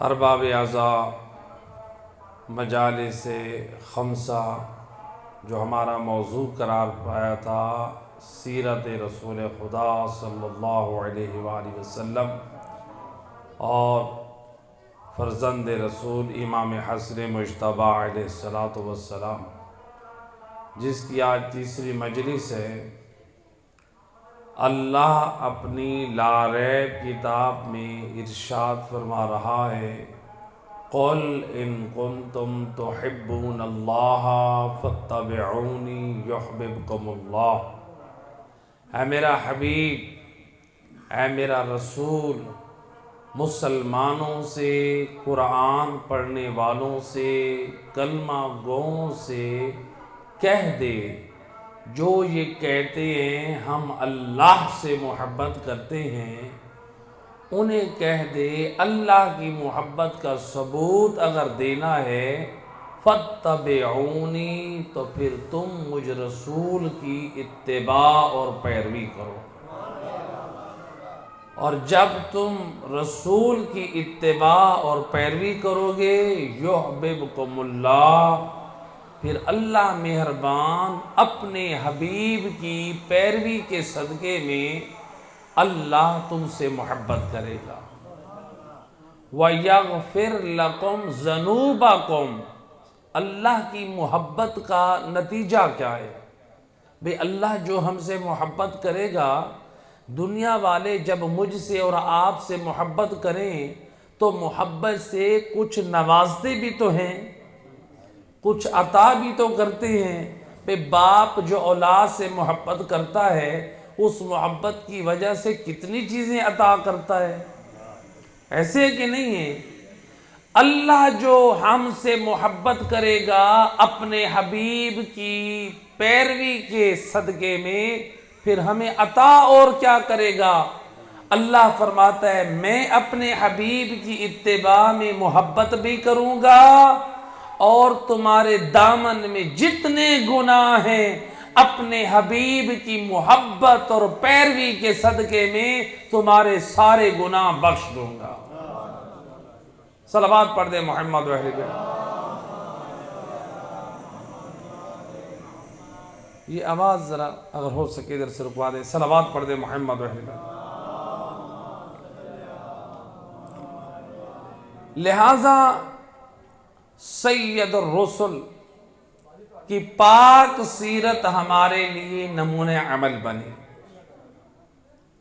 ارباب اعضاء مجالس خمسہ جو ہمارا موضوع قرار پایا تھا سیرت رسول خدا صلی اللہ علیہ وآلہ وسلم اور فرزند رسول امام حسن مجتبی علیہ السلام، جس کی آج تیسری مجلس ہے۔ اللہ اپنی لا ریب کتاب میں ارشاد فرما رہا ہے، قل ان کنتم تحبون اللہ فاتبعونی یحببکم اللہ۔ اے میرا حبیب، اے میرا رسول، مسلمانوں سے، قرآن پڑھنے والوں سے، کلمہ گوؤں سے کہہ دے جو یہ کہتے ہیں ہم اللہ سے محبت کرتے ہیں، انہیں کہہ دے اللہ کی محبت کا ثبوت اگر دینا ہے فاتبعونی، تو پھر تم مجھ رسول کی اتباع اور پیروی کرو۔ اور جب تم رسول کی اتباع اور پیروی کرو گے یحببکم اللہ، پھر اللہ مہربان اپنے حبیب کی پیروی کے صدقے میں اللہ تم سے محبت کرے گا۔ وَيَغْفِرْ لَكُمْ ذُنُوبَكُمْ۔ اللہ کی محبت کا نتیجہ کیا ہے؟ بھئی اللہ جو ہم سے محبت کرے گا، دنیا والے جب مجھ سے اور آپ سے محبت کریں تو محبت سے کچھ نوازتے بھی تو ہیں، کچھ عطا بھی تو کرتے ہیں۔ بھئی باپ جو اولاد سے محبت کرتا ہے، اس محبت کی وجہ سے کتنی چیزیں عطا کرتا ہے، ایسے کہ نہیں ہے؟ اللہ جو ہم سے محبت کرے گا اپنے حبیب کی پیروی کے صدقے میں، پھر ہمیں عطا اور کیا کرے گا؟ اللہ فرماتا ہے میں اپنے حبیب کی اتباع میں محبت بھی کروں گا، اور تمہارے دامن میں جتنے گناہ ہیں اپنے حبیب کی محبت اور پیروی کے صدقے میں تمہارے سارے گناہ بخش دوں گا۔ صلوات پڑھ دے محمد و اہل بیت۔ یہ آواز ذرا اگر ہو سکے ادھر سے رکوا دیں۔ صلوات پڑھ دے محمد و اہل بیت۔ لہذا سید الرسل کی پاک سیرت ہمارے لیے نمونہ عمل بنی،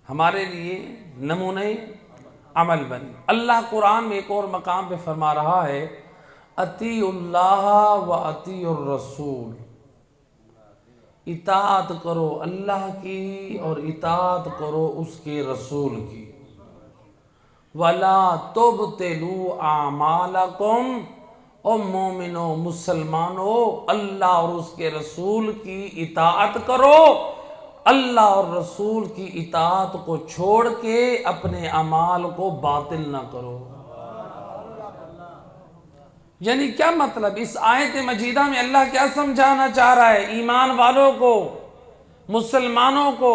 ہمارے لیے نمونہ عمل بنی۔ اللہ قرآن میں ایک اور مقام پہ فرما رہا ہے، اطیعوا اللہ و اطیعوا الرسول۔ اطاعت کرو اللہ کی اور اطاعت کرو اس کے رسول کی۔ وَلَا تُبْطِلُوا أَعْمَالَكُمْ۔ او مومنو، مسلمانو، اللہ اور اس کے رسول کی اطاعت کرو، اللہ اور رسول کی اطاعت کو چھوڑ کے اپنے اعمال کو باطل نہ کرو۔ یعنی کیا مطلب؟ اس آیت مجیدہ میں اللہ کیا سمجھانا چاہ رہا ہے؟ ایمان والوں کو، مسلمانوں کو،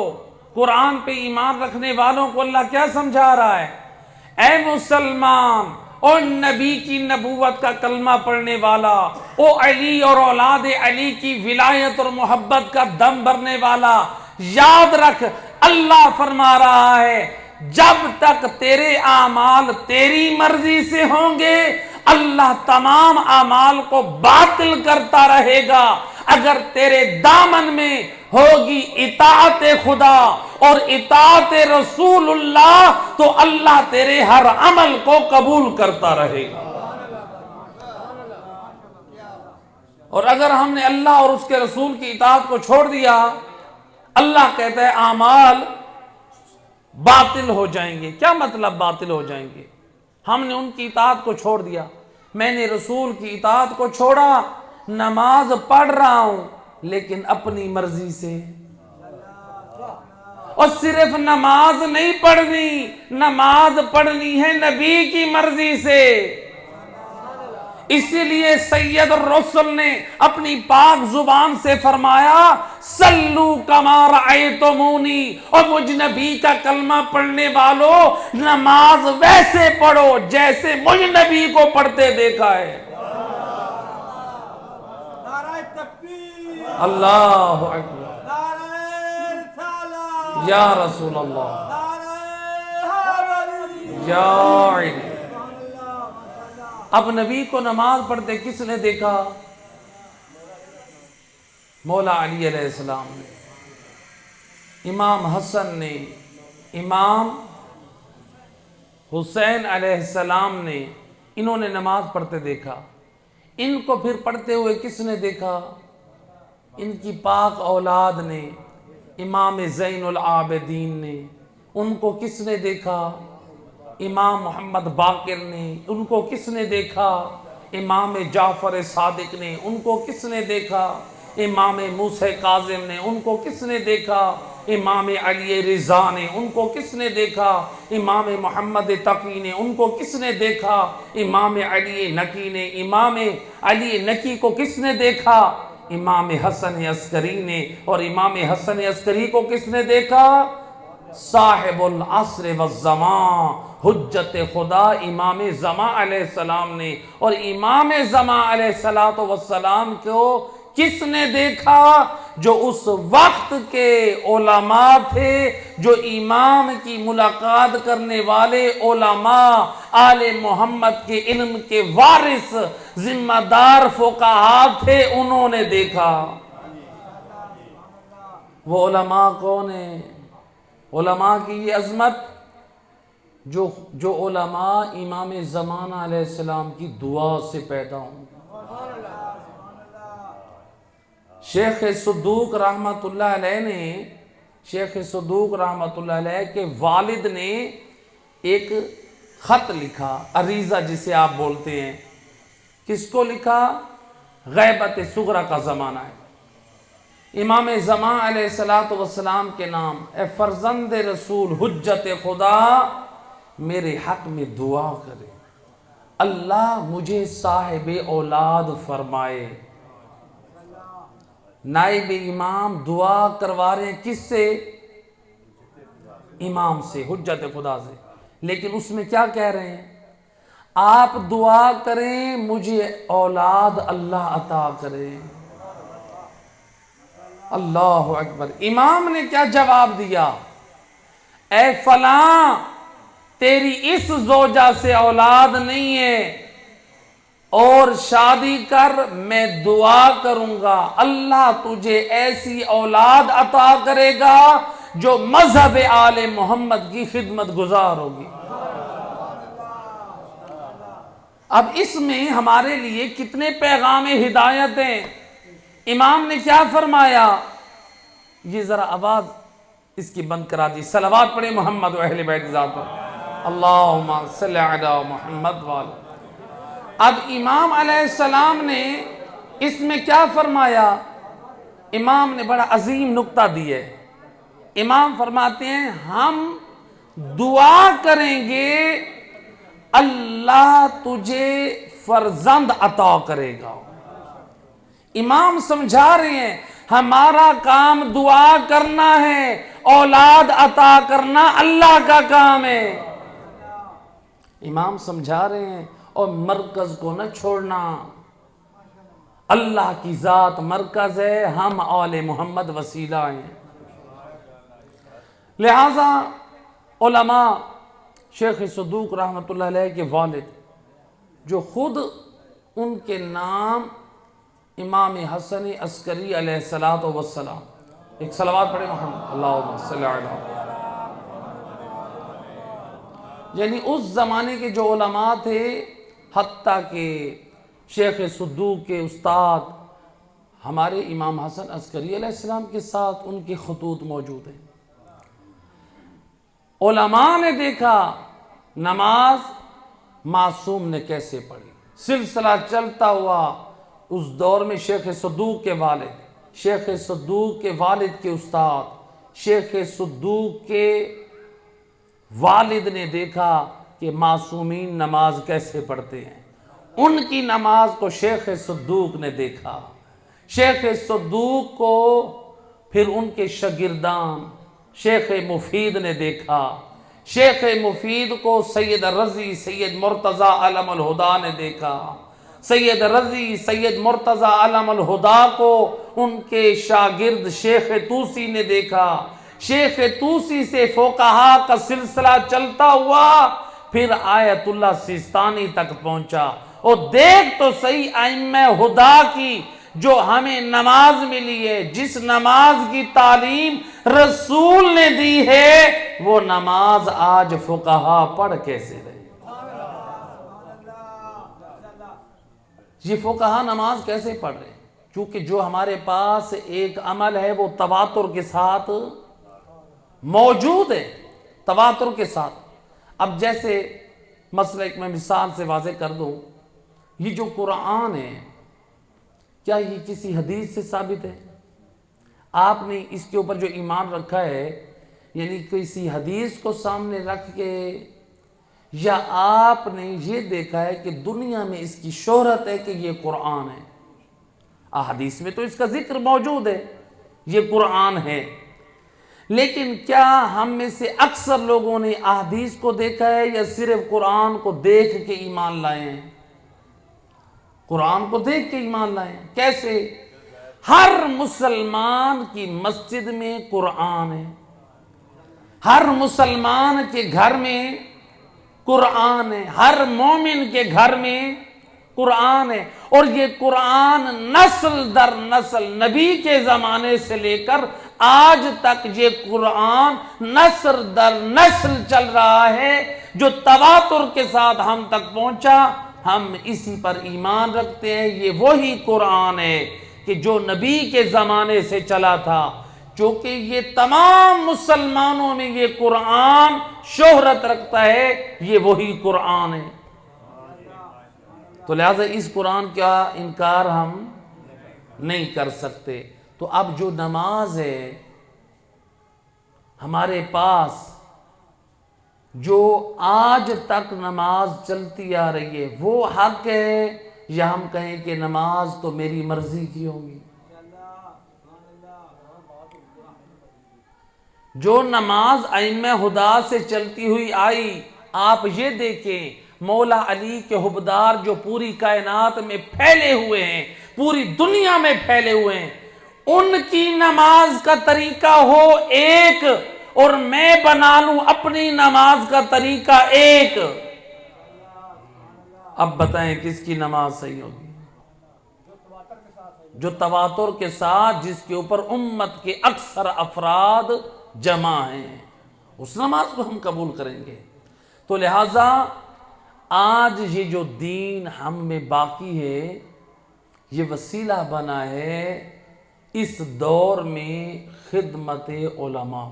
قرآن پہ ایمان رکھنے والوں کو اللہ کیا سمجھا رہا ہے؟ اے مسلمان، اور نبی کی نبوت کا کلمہ پڑھنے والا، او علی اور اولاد علی کی ولایت اور محبت کا دم بھرنے والا، یاد رکھ اللہ فرما رہا ہے جب تک تیرے اعمال تیری مرضی سے ہوں گے اللہ تمام اعمال کو باطل کرتا رہے گا۔ اگر تیرے دامن میں ہوگی اطاعت خدا اور اطاعت رسول اللہ تو اللہ تیرے ہر عمل کو قبول کرتا رہے گا۔ اور اگر ہم نے اللہ اور اس کے رسول کی اطاعت کو چھوڑ دیا، اللہ کہتا ہے اعمال باطل ہو جائیں گے۔ کیا مطلب باطل ہو جائیں گے؟ ہم نے ان کی اطاعت کو چھوڑ دیا، میں نے رسول کی اطاعت کو چھوڑا، نماز پڑھ رہا ہوں لیکن اپنی مرضی سے، اور صرف نماز نہیں پڑھنی، نماز پڑھنی ہے نبی کی مرضی سے۔ اسی لیے سید الرسل نے اپنی پاک زبان سے فرمایا سلو کما رأیتمونی، اور مجھ نبی کا کلمہ پڑھنے والوں نماز ویسے پڑھو جیسے مجھ نبی کو پڑھتے دیکھا ہے۔ نعرہ تکبیر، اللہ اکبر، نعرہ رسالت، یا رسول اللہ، نعرہ حیدری، یا علی۔ اب نبی کو نماز پڑھتے کس نے دیکھا؟ مولا علی علیہ السلام نے، امام حسن نے، امام حسین علیہ السلام نے، انہوں نے نماز پڑھتے دیکھا۔ ان کو پھر پڑھتے ہوئے کس نے دیکھا؟ ان کی پاک اولاد نے، امام زین العابدین نے۔ ان کو کس نے دیکھا؟ امام محمد باقر نے۔ ان کو کس نے دیکھا؟ امام جعفر صادق نے۔ ان کو کس نے دیکھا؟ امام موسیٰ کاظم نے۔ ان کو کس نے دیکھا؟ امام علی رضا نے۔ ان کو کس نے دیکھا؟ امام محمد تقی نے۔ ان کو کس نے دیکھا؟ امام علی نقی نے۔ امام علی نقی کو کس نے دیکھا؟ امام حسن عسکری نے۔ اور امام حسن عسکری کو کس نے دیکھا؟ صاحب العصر والزمان، حجت خدا امام زمان علیہ السلام نے۔ اور امام زمان علیہ السلام کو کس نے دیکھا؟ جو اس وقت کے علماء تھے، جو امام کی ملاقات کرنے والے علماء، آل محمد کے علم کے وارث، ذمہ دار فقہاء تھے، انہوں نے دیکھا۔ وہ علماء کون ہیں؟ علماء کی یہ عظمت، جو علماء امام زمانہ علیہ السلام کی دعا سے پیدا ہوں۔ شیخ صدوق رحمت اللہ علیہ نے، شیخ صدوق رحمت اللہ علیہ کے والد نے ایک خط لکھا، عریضہ جسے آپ بولتے ہیں۔ کس کو لکھا؟ غیبت صغرا کا زمانہ ہے، امام زمان علیہ السلام کے نام، اے فرزند رسول حجت خدا، میرے حق میں دعا کرے، اللہ مجھے صاحب اولاد فرمائے۔ نائب امام دعا کروا رہے ہیں کس سے؟ امام سے، حجت خدا سے۔ لیکن اس میں کیا کہہ رہے ہیں؟ آپ دعا کریں مجھے اولاد اللہ عطا کرے۔ اللہ اکبر۔ امام نے کیا جواب دیا؟ اے فلاں، تیری اس زوجہ سے اولاد نہیں ہے، اور شادی کر، میں دعا کروں گا اللہ تجھے ایسی اولاد عطا کرے گا جو مذہب آل محمد کی خدمت گزار ہوگی۔ اب اس میں ہمارے لیے کتنے پیغام ہدایت ہیں۔ امام نے کیا فرمایا؟ یہ ذرا آواز اس کی بند کرا دی، صلوات پڑھے محمد و اہل بیت ذات پر، اللہم صلی علی محمد وآلہ۔ اب امام علیہ السلام نے اس میں کیا فرمایا؟ امام نے بڑا عظیم نکتہ دی ہے۔ امام فرماتے ہیں ہم دعا کریں گے اللہ تجھے فرزند عطا کرے گا۔ امام سمجھا رہے ہیں ہمارا کام دعا کرنا ہے، اولاد عطا کرنا اللہ کا کام ہے۔ امام سمجھا رہے ہیں، اور مرکز کو نہ چھوڑنا، اللہ کی ذات مرکز ہے، ہم آل محمد وسیلہ ہیں۔ لہذا علماء، شیخ صدوق رحمت اللہ علیہ کے والد، جو خود ان کے نام امام حسن عسکری علیہ السلام، ایک صلوات پڑھے محمد، اللہم صلی علی، یعنی اس زمانے کے جو علماء تھے، حتیٰ کہ شیخ صدوق کے استاد ہمارے امام حسن عسکری علیہ السلام کے ساتھ ان کے خطوط موجود ہیں۔ علماء نے دیکھا نماز معصوم نے کیسے پڑھی، سلسلہ چلتا ہوا۔ اس دور میں شیخ صدوق کے والد، شیخ صدوق کے والد کے استاد، شیخ صدوق کے والد نے دیکھا کہ معصومین نماز کیسے پڑھتے ہیں۔ ان کی نماز کو شیخ صدوق نے دیکھا، شیخ صدوق کو پھر ان کے شاگردان شیخ مفید نے دیکھا، شیخ مفید کو سید رضی سید مرتضی علم الہدا نے دیکھا، سید رضی سید مرتضی علم الہدا کو ان کے شاگرد شیخ طوسی نے دیکھا، شیخ طوسی سے فقہا کا سلسلہ چلتا ہوا پھر آیت اللہ سیستانی تک پہنچا۔ اور دیکھ تو صحیح ائمہ ہدا کی جو ہمیں نماز ملی ہے، جس نماز کی تعلیم رسول نے دی ہے، وہ نماز آج فقہا پڑھ کیسے رہے؟ یہ فقہا نماز کیسے پڑھ رہے ہیں؟ کیونکہ جو ہمارے پاس ایک عمل ہے وہ تواتر کے ساتھ موجود ہے، تواتر کے ساتھ۔ اب جیسے مسئلہ ایک میں مثال سے واضح کر دوں، یہ جو قرآن ہے کیا یہ کسی حدیث سے ثابت ہے؟ آپ نے اس کے اوپر جو ایمان رکھا ہے یعنی کسی حدیث کو سامنے رکھ کے، یا آپ نے یہ دیکھا ہے کہ دنیا میں اس کی شہرت ہے کہ یہ قرآن ہے؟ احادیث میں تو اس کا ذکر موجود ہے، یہ قرآن ہے، لیکن کیا ہم میں سے اکثر لوگوں نے احادیث کو دیکھا ہے یا صرف قرآن کو دیکھ کے ایمان لائے ہیں؟ قرآن کو دیکھ کے ایمان لائے ہیں۔ کیسے؟ ہر مسلمان کی مسجد میں قرآن ہے، ہر مسلمان کے گھر میں قرآن ہے، ہر مومن کے گھر میں قرآن ہے، اور یہ قرآن نسل در نسل نبی کے زمانے سے لے کر آج تک یہ قرآن نسل در نسل چل رہا ہے، جو تواتر کے ساتھ ہم تک پہنچا۔ ہم اسی پر ایمان رکھتے ہیں، یہ وہی قرآن ہے کہ جو نبی کے زمانے سے چلا تھا، چونکہ یہ تمام مسلمانوں میں یہ قرآن شہرت رکھتا ہے، یہ وہی قرآن ہے۔ تو لہٰذا اس قرآن کا انکار ہم نہیں کر سکتے۔ تو اب جو نماز ہے ہمارے پاس، جو آج تک نماز چلتی آ رہی ہے، وہ حق ہے یا ہم کہیں کہ نماز تو میری مرضی کی ہوگی؟ جو نماز ائمہ ہدا سے چلتی ہوئی آئی، آپ یہ دیکھیں مولا علی کے حبدار جو پوری کائنات میں پھیلے ہوئے ہیں، پوری دنیا میں پھیلے ہوئے ہیں، ان کی نماز کا طریقہ ہو ایک اور میں بنا لوں اپنی نماز کا طریقہ ایک، اب بتائیں کس کی نماز صحیح ہوگی؟ جو تواتر کے ساتھ، جس کے اوپر امت کے اکثر افراد جمع ہیں، اس نماز کو ہم قبول کریں گے۔ تو لہٰذا آج یہ جو دین ہم میں باقی ہے، یہ وسیلہ بنا ہے اس دور میں خدمت علماء،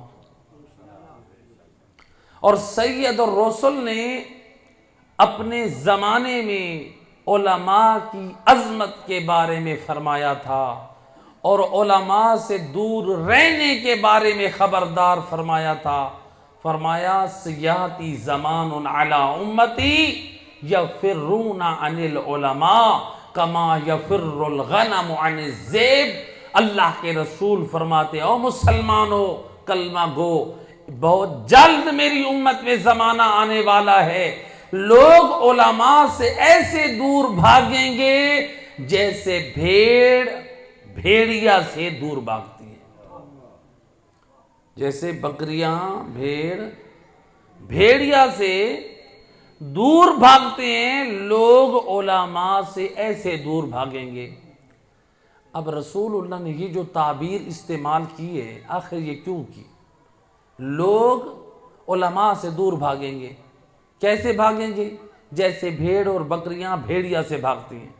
اور سید الرسل نے اپنے زمانے میں علماء کی عظمت کے بارے میں فرمایا تھا، اور علماء سے دور رہنے کے بارے میں خبردار فرمایا تھا۔ فرمایا سیاتی زمان علی امتی یفرون عن العلماء کما یفر الغنم عن الذئب۔ اللہ کے رسول فرماتے او مسلمانوں کلمہ گو، بہت جلد میری امت میں زمانہ آنے والا ہے، لوگ علماء سے ایسے دور بھاگیں گے جیسے بھیڑیا سے دور بھاگتی ہیں، جیسے بکریاں بھیڑیا سے دور بھاگتے ہیں، لوگ علماء سے ایسے دور بھاگیں گے۔ اب رسول اللہ نے یہ جو تعبیر استعمال کی ہے، آخر یہ کیوں کی؟ لوگ علماء سے دور بھاگیں گے، کیسے بھاگیں گے؟ جیسے بھیڑ اور بکریاں بھیڑیا سے بھاگتی ہیں۔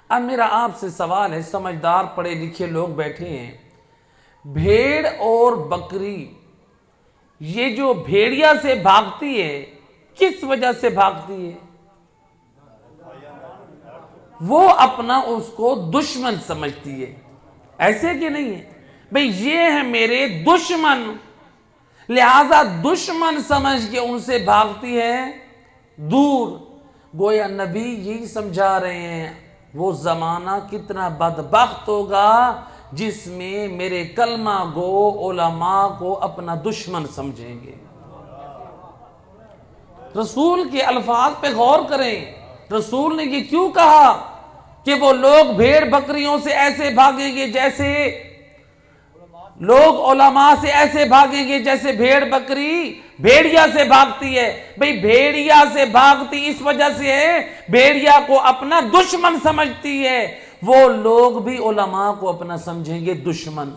اب میرا آپ سے سوال ہے، سمجھدار پڑھے لکھے لوگ بیٹھے ہیں، بھیڑ اور بکری یہ جو بھیڑیا سے بھاگتی ہے، کس وجہ سے بھاگتی ہے؟ وہ اپنا اس کو دشمن سمجھتی ہے، ایسے کہ نہیں ہے؟ بھئی یہ ہے میرے دشمن، لہذا دشمن سمجھ کے ان سے بھاگتی ہے دور۔ گویا نبی یہی سمجھا رہے ہیں وہ زمانہ کتنا بدبخت ہوگا جس میں میرے کلمہ گو علماء کو اپنا دشمن سمجھیں گے۔ رسول کے الفاظ پہ غور کریں، رسول نے یہ کیوں کہا کہ وہ لوگ بھیڑ بکریوں سے ایسے بھاگیں گے جیسے لوگ علماء سے ایسے بھاگیں گے جیسے بھیڑ بکری بھیڑیا سے بھاگتی ہے۔ بھئی بھیڑیا سے بھاگتی اس وجہ سے ہے بھیڑیا کو اپنا دشمن سمجھتی ہے، وہ لوگ بھی علماء کو اپنا سمجھیں گے دشمن۔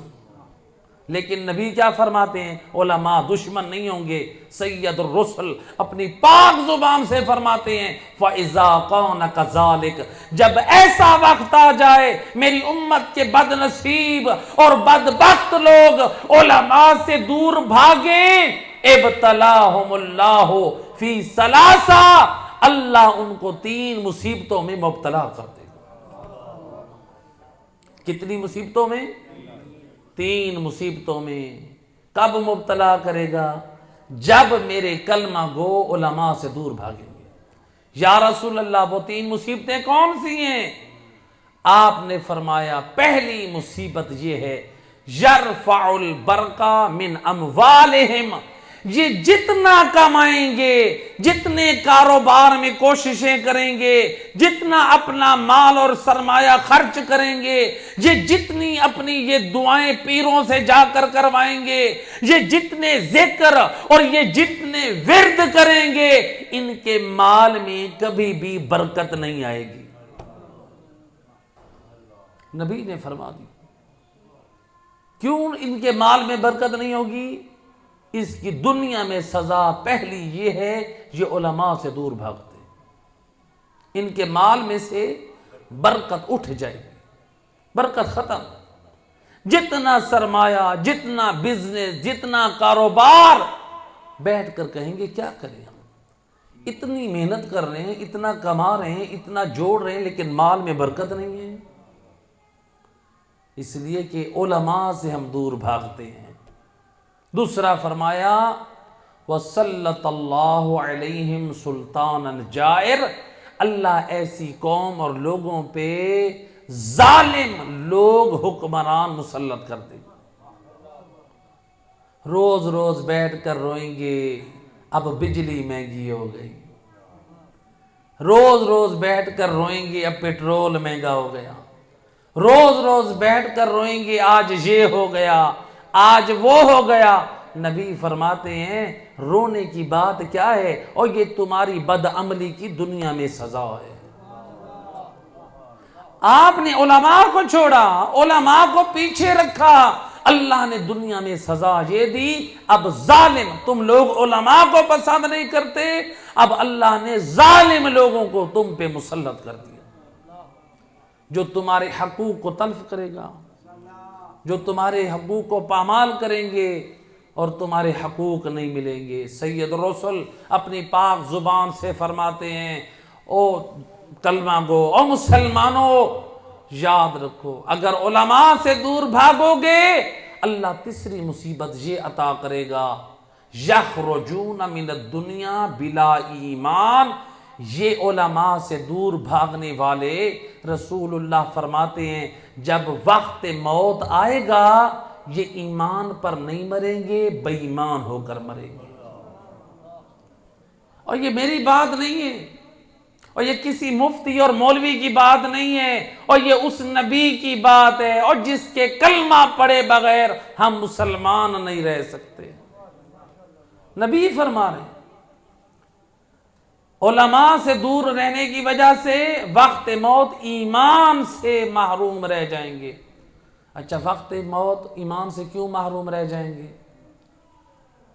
لیکن نبی کیا فرماتے ہیں؟ علماء دشمن نہیں ہوں گے۔ سید الرسل اپنی پاک زبان سے فرماتے ہیں فَإِذَا كَانَ كَذَلِكَ، جب ایسا وقت آ جائے میری امت کے بد نصیب اور بدبخت لوگ علماء سے دور بھاگیں، ابتلاہم اللہ فی ثلاثہ، اللہ ان کو 3 مصیبتوں میں مبتلا کر دے گا۔ کتنی مصیبتوں میں؟ 3 مصیبتوں میں۔ کب مبتلا کرے گا؟ جب میرے کلمہ گو علماء سے دور بھاگیں گے۔ یا رسول اللہ وہ 3 مصیبتیں کون سی ہیں؟ آپ نے فرمایا پہلی مصیبت یہ ہے یرفع البرکہ من اموالہم، یہ جتنا کمائیں گے، جتنے کاروبار میں کوششیں کریں گے، جتنا اپنا مال اور سرمایہ خرچ کریں گے، یہ جتنی اپنی یہ دعائیں پیروں سے جا کر کروائیں گے، یہ جتنے ذکر اور یہ جتنے ورد کریں گے، ان کے مال میں کبھی بھی برکت نہیں آئے گی۔ نبی نے فرما دی کیوں ان کے مال میں برکت نہیں ہوگی؟ اس کی دنیا میں سزا پہلی یہ ہے یہ علماء سے دور بھاگتے، ان کے مال میں سے برکت اٹھ جائے گی، برکت ختم۔ جتنا سرمایہ، جتنا بزنس، جتنا کاروبار، بیٹھ کر کہیں گے کیا کریں ہم، اتنی محنت کر رہے ہیں، اتنا کما رہے ہیں، اتنا جوڑ رہے ہیں، لیکن مال میں برکت نہیں ہے، اس لیے کہ علماء سے ہم دور بھاگتے ہیں۔ دوسرا فرمایا وَسَلَّطَ اللَّهُ عَلَيْهِمْ سُلْطَانًا جَائِرًا، اللہ ایسی قوم اور لوگوں پہ ظالم لوگ حکمران مسلط کر دیں گے، روز روز بیٹھ کر روئیں گے اب بجلی مہنگی ہو گئی، روز روز بیٹھ کر روئیں گے اب پیٹرول مہنگا ہو گیا، روز روز بیٹھ کر روئیں گے آج یہ ہو گیا، آج وہ ہو گیا۔ نبی فرماتے ہیں رونے کی بات کیا ہے، اور یہ تمہاری بدعملی کی دنیا میں سزا ہے۔ آپ نے علماء کو چھوڑا، علماء کو پیچھے رکھا، اللہ نے دنیا میں سزا یہ دی، اب ظالم، تم لوگ علماء کو پسند نہیں کرتے، اب اللہ نے ظالم لوگوں کو تم پہ مسلط کر دیا، جو تمہارے حقوق کو تلف کرے گا، جو تمہارے حقوق کو پامال کریں گے اور تمہارے حقوق نہیں ملیں گے۔ سید رسول اپنی پاک زبان سے فرماتے ہیں او کلمہ گو، او مسلمانوں یاد رکھو اگر علماء سے دور بھاگو گے اللہ تیسری مصیبت یہ عطا کرے گا یخرجون من الدنیا بلا ایمان، یہ علماء سے دور بھاگنے والے رسول اللہ فرماتے ہیں جب وقت موت آئے گا یہ ایمان پر نہیں مریں گے، بے ایمان ہو کر مریں گے۔ اور یہ میری بات نہیں ہے، اور یہ کسی مفتی اور مولوی کی بات نہیں ہے، اور یہ اس نبی کی بات ہے، اور جس کے کلمہ پڑھے بغیر ہم مسلمان نہیں رہ سکتے۔ نبی فرما رہے ہیں علماء سے دور رہنے کی وجہ سے وقت موت ایمان سے محروم رہ جائیں گے۔ اچھا وقت موت ایمان سے کیوں محروم رہ جائیں گے؟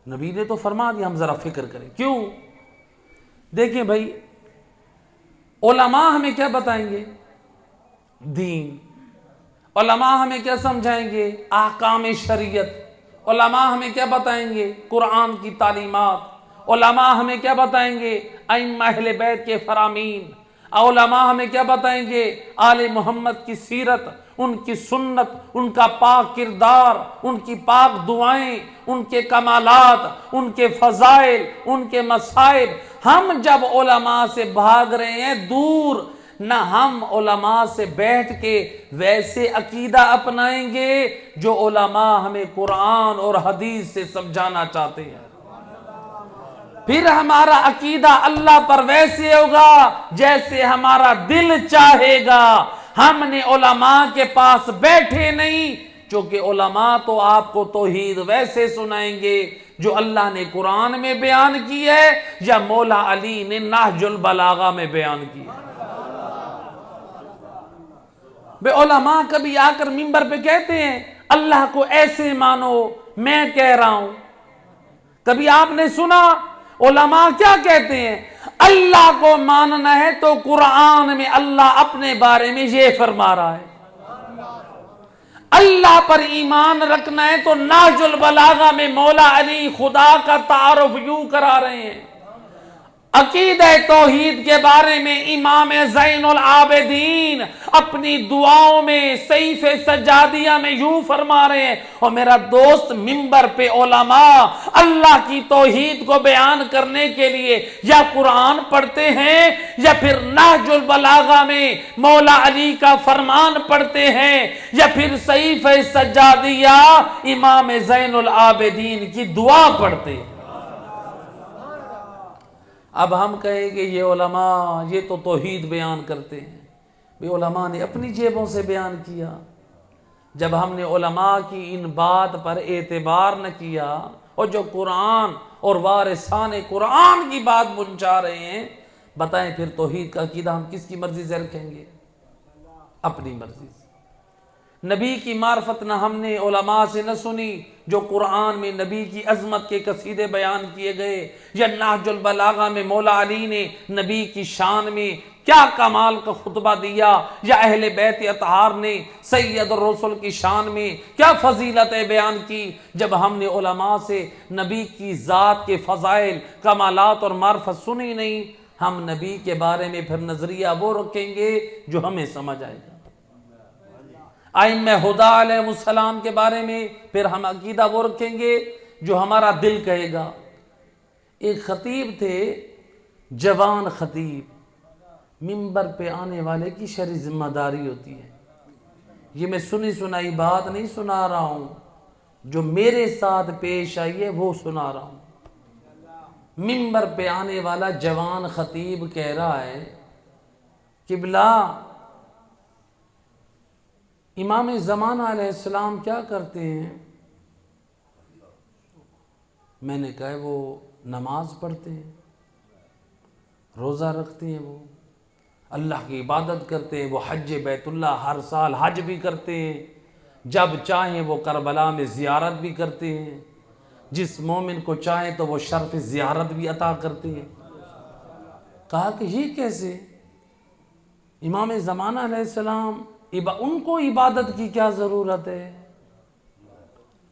نبی نے تو فرما دیا، ہم ذرا فکر کریں کیوں۔ دیکھیں بھائی علماء ہمیں کیا بتائیں گے؟ دین۔ علماء ہمیں کیا سمجھائیں گے؟ احکام شریعت۔ علماء ہمیں کیا بتائیں گے؟ قرآن کی تعلیمات۔ علماء ہمیں کیا بتائیں گے؟ ائمہ اہل بیت کے فرامین۔ علماء ہمیں کیا بتائیں گے؟ آل محمد کی سیرت۔ ان کی سنت، ان کا پاک کردار، ان کی پاک دعائیں، ان کے کمالات، ان کے فضائل، ان کے مصائب. ہم جب علماء سے بھاگ رہے ہیں دور، نہ ہم علماء سے بیٹھ کے ویسے عقیدہ اپنائیں گے جو علماء ہمیں قرآن اور حدیث سے سمجھانا چاہتے ہیں. پھر ہمارا عقیدہ اللہ پر ویسے ہوگا جیسے ہمارا دل چاہے گا. ہم نے علماء کے پاس بیٹھے نہیں، چونکہ علماء تو آپ کو توحید ویسے سنائیں گے جو اللہ نے قرآن میں بیان کی ہے یا مولا علی نے نہج البلاغہ میں بیان کی ہے. بے علماء کبھی آ کر منبر پہ کہتے ہیں اللہ کو ایسے مانو، میں کہہ رہا ہوں. کبھی آپ نے سنا علماء کیا کہتے ہیں؟ اللہ کو ماننا ہے تو قرآن میں اللہ اپنے بارے میں یہ فرما رہا ہے. اللہ پر ایمان رکھنا ہے تو نہج البلاغہ میں مولا علی خدا کا تعارف یوں کرا رہے ہیں. عقیدہ توحید کے بارے میں امام زین العابدین اپنی دعاؤں میں سیف سجادیہ میں یوں فرما رہے ہیں. اور میرا دوست منبر پہ علماء اللہ کی توحید کو بیان کرنے کے لیے یا قرآن پڑھتے ہیں یا پھر نہج البلاغہ میں مولا علی کا فرمان پڑھتے ہیں یا پھر سیف سجادیہ امام زین العابدین کی دعا پڑھتے ہیں. اب ہم کہیں کہ یہ علماء یہ تو توحید بیان کرتے ہیں. بھی علماء نے اپنی جیبوں سے بیان کیا. جب ہم نے علماء کی ان بات پر اعتبار نہ کیا اور جو قرآن اور وارثان قرآن کی بات پہنچا رہے ہیں، بتائیں پھر توحید کا عقیدہ ہم کس کی مرضی سے رکھیں گے؟ اپنی مرضی سے. نبی کی معرفت نہ ہم نے علماء سے نہ سنی جو قرآن میں نبی کی عظمت کے قصیدے بیان کیے گئے یا نہج البلاغہ میں مولا علی نے نبی کی شان میں کیا کمال کا خطبہ دیا یا اہل بیت اطہار نے سید الرسل کی شان میں کیا فضیلتیں بیان کی. جب ہم نے علماء سے نبی کی ذات کے فضائل، کمالات اور معرفت سنی نہیں، ہم نبی کے بارے میں پھر نظریہ وہ رکھیں گے جو ہمیں سمجھ آئے گا. ائمہ ہدی علیہ السلام کے بارے میں پھر ہم عقیدہ وہ رکھیں گے جو ہمارا دل کہے گا. ایک خطیب تھے، جوان خطیب. منبر پہ آنے والے کی شرعی ذمہ داری ہوتی ہے. یہ میں سنی سنائی بات نہیں سنا رہا ہوں، جو میرے ساتھ پیش آئی ہے وہ سنا رہا ہوں. منبر پہ آنے والا جوان خطیب کہہ رہا ہے قبلہ امام زمانہ علیہ السلام کیا کرتے ہیں؟ میں نے کہا وہ نماز پڑھتے ہیں، روزہ رکھتے ہیں، وہ اللہ کی عبادت کرتے ہیں، وہ حج بیت اللہ ہر سال حج بھی کرتے ہیں، جب چاہیں وہ کربلا میں زیارت بھی کرتے ہیں، جس مومن کو چاہیں تو وہ شرف زیارت بھی عطا کرتے ہیں. کہا کہ یہ کیسے؟ امام زمانہ علیہ السلام ان کو عبادت کی کیا ضرورت ہے؟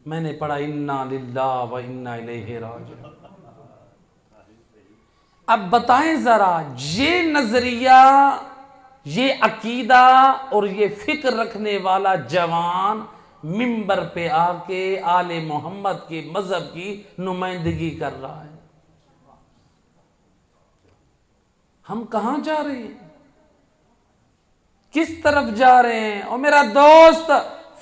میں نے پڑھا انا للہ و انا الیہ راجعون. اب بتائیں ذرا یہ نظریہ، یہ عقیدہ اور یہ فکر رکھنے والا جوان منبر پہ آ کے آل محمد کے مذہب کی نمائندگی کر رہا ہے. ہم کہاں جا رہے ہیں؟ کس طرف جا رہے ہیں؟ اور میرا دوست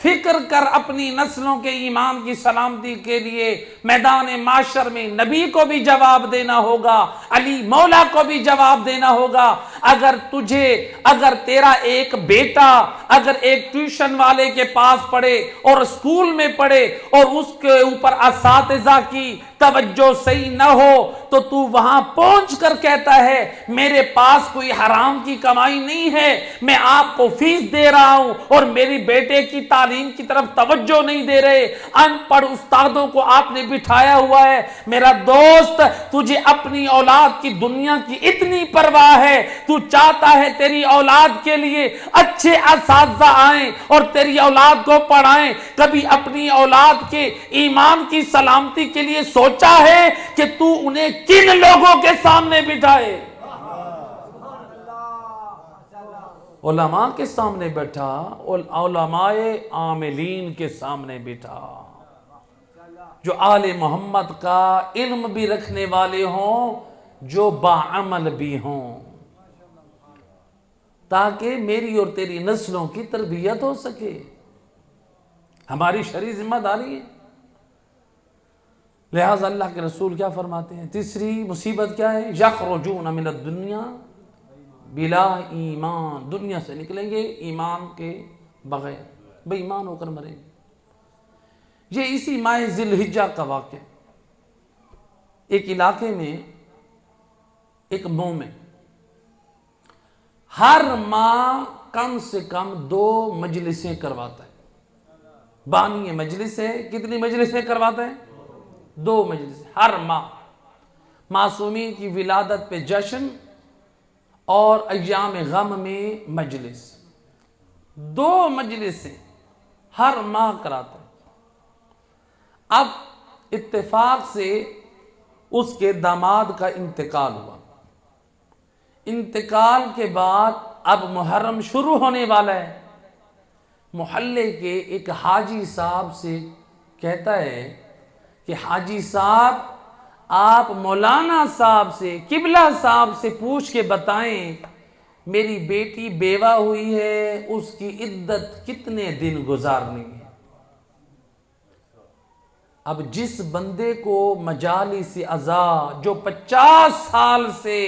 فکر کر اپنی نسلوں کے ایمان کی سلامتی کے لیے میدان معاشر میں نبی کو بھی جواب دینا ہوگا، علی مولا کو بھی جواب دینا ہوگا. اگر تیرا ایک بیٹا اگر ایک ٹیوشن والے کے پاس پڑھے اور اسکول میں پڑھے اور اس کے اوپر اساتذہ کی توجہ صحیح نہ ہو تو تو وہاں پہنچ کر کہتا ہے میرے پاس کوئی حرام کی کمائی نہیں ہے، میں آپ کو فیس دے رہا ہوں اور میری بیٹے کی تعلیم کی طرف توجہ نہیں دے رہے. ان پڑھ استادوں کو آپ نے بٹھایا ہوا ہے. میرا دوست تجھے اپنی اولاد کی دنیا کی اتنی پرواہ ہے، تو چاہتا ہے تیری اولاد کے لیے اچھے اساتذہ آئیں اور تیری اولاد کو پڑھائیں. کبھی اپنی اولاد کے ایمان کی سلامتی کے لیے سوچا ہے کہ تو انہیں کن لوگوں کے سامنے بٹھائے؟ علماء کے سامنے بیٹھا، علماء عاملین کے سامنے بیٹھا، جو آل محمد کا علم بھی رکھنے والے ہوں، جو باعمل بھی ہوں، تاکہ میری اور تیری نسلوں کی تربیت ہو سکے۔ ہماری شرعی ذمہ داری ہے۔ لہذا اللہ کے رسول کیا فرماتے ہیں؟ تیسری مصیبت کیا ہے؟ یخرجون من الدنیا بلا ایمان، دنیا سے نکلیں گے ایمان کے بغیر، بے ایمان ہو کر مریں گے۔ یہ اسی ماہ ذی الحجہ کا واقعہ۔ ایک علاقے میں ایک مومن ہر ماہ کم سے کم 2 مجلسیں کرواتا ہے۔ بانی مجلس ہے، کتنی مجلسیں کرواتا ہے؟ 2 مجلسیں ہر ماہ۔ معصومین کی ولادت پہ جشن اور ایام غم میں مجلس، 2 مجلسیں ہر ماہ کراتا ہے۔ اب اتفاق سے اس کے داماد کا انتقال ہوا۔ انتقال کے بعد اب محرم شروع ہونے والا ہے۔ محلے کے ایک حاجی صاحب سے کہتا ہے کہ حاجی صاحب آپ مولانا صاحب سے، قبلہ صاحب سے پوچھ کے بتائیں میری بیٹی بیوہ ہوئی ہے، اس کی عدت کتنے دن گزارنی ہے۔ اب جس بندے کو مجالس عزا، جو 50 سال سے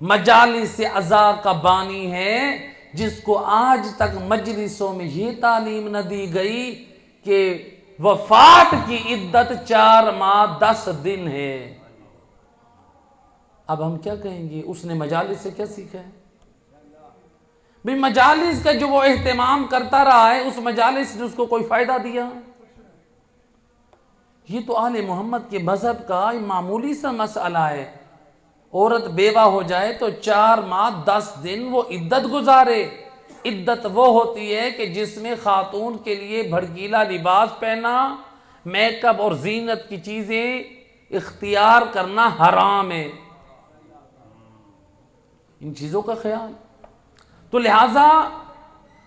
مجالس عزا کا بانی ہے، جس کو آج تک مجلسوں میں یہ تعلیم نہ دی گئی کہ وفات کی عدت 4 ماہ 10 دن ہے، اب ہم کیا کہیں گے؟ اس نے مجالس سے کیا سیکھا ہے؟ بھئی مجالس کا جو وہ اہتمام کرتا رہا ہے، اس مجالس نے اس کو کوئی فائدہ دیا؟ یہ تو آل محمد کے مذہب کا معمولی سا مسئلہ ہے۔ عورت بیوہ ہو جائے تو 4 ماہ 10 دن وہ عدت گزارے۔ عدت وہ ہوتی ہے کہ جس میں خاتون کے لیے بھڑکیلا لباس پہنا، میک اپ اور زینت کی چیزیں اختیار کرنا حرام ہے۔ ان چیزوں کا خیال تو لہٰذا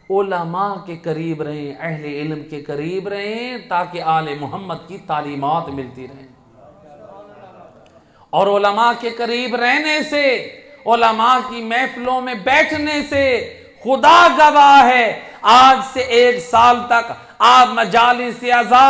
علماء کے قریب رہیں، اہل علم کے قریب رہیں، تاکہ آل محمد کی تعلیمات ملتی رہیں۔ اور علماء کے قریب رہنے سے، علماء کی محفلوں میں بیٹھنے سے، خدا گواہ ہے آج سے 1 سال تک آپ مجالس عزا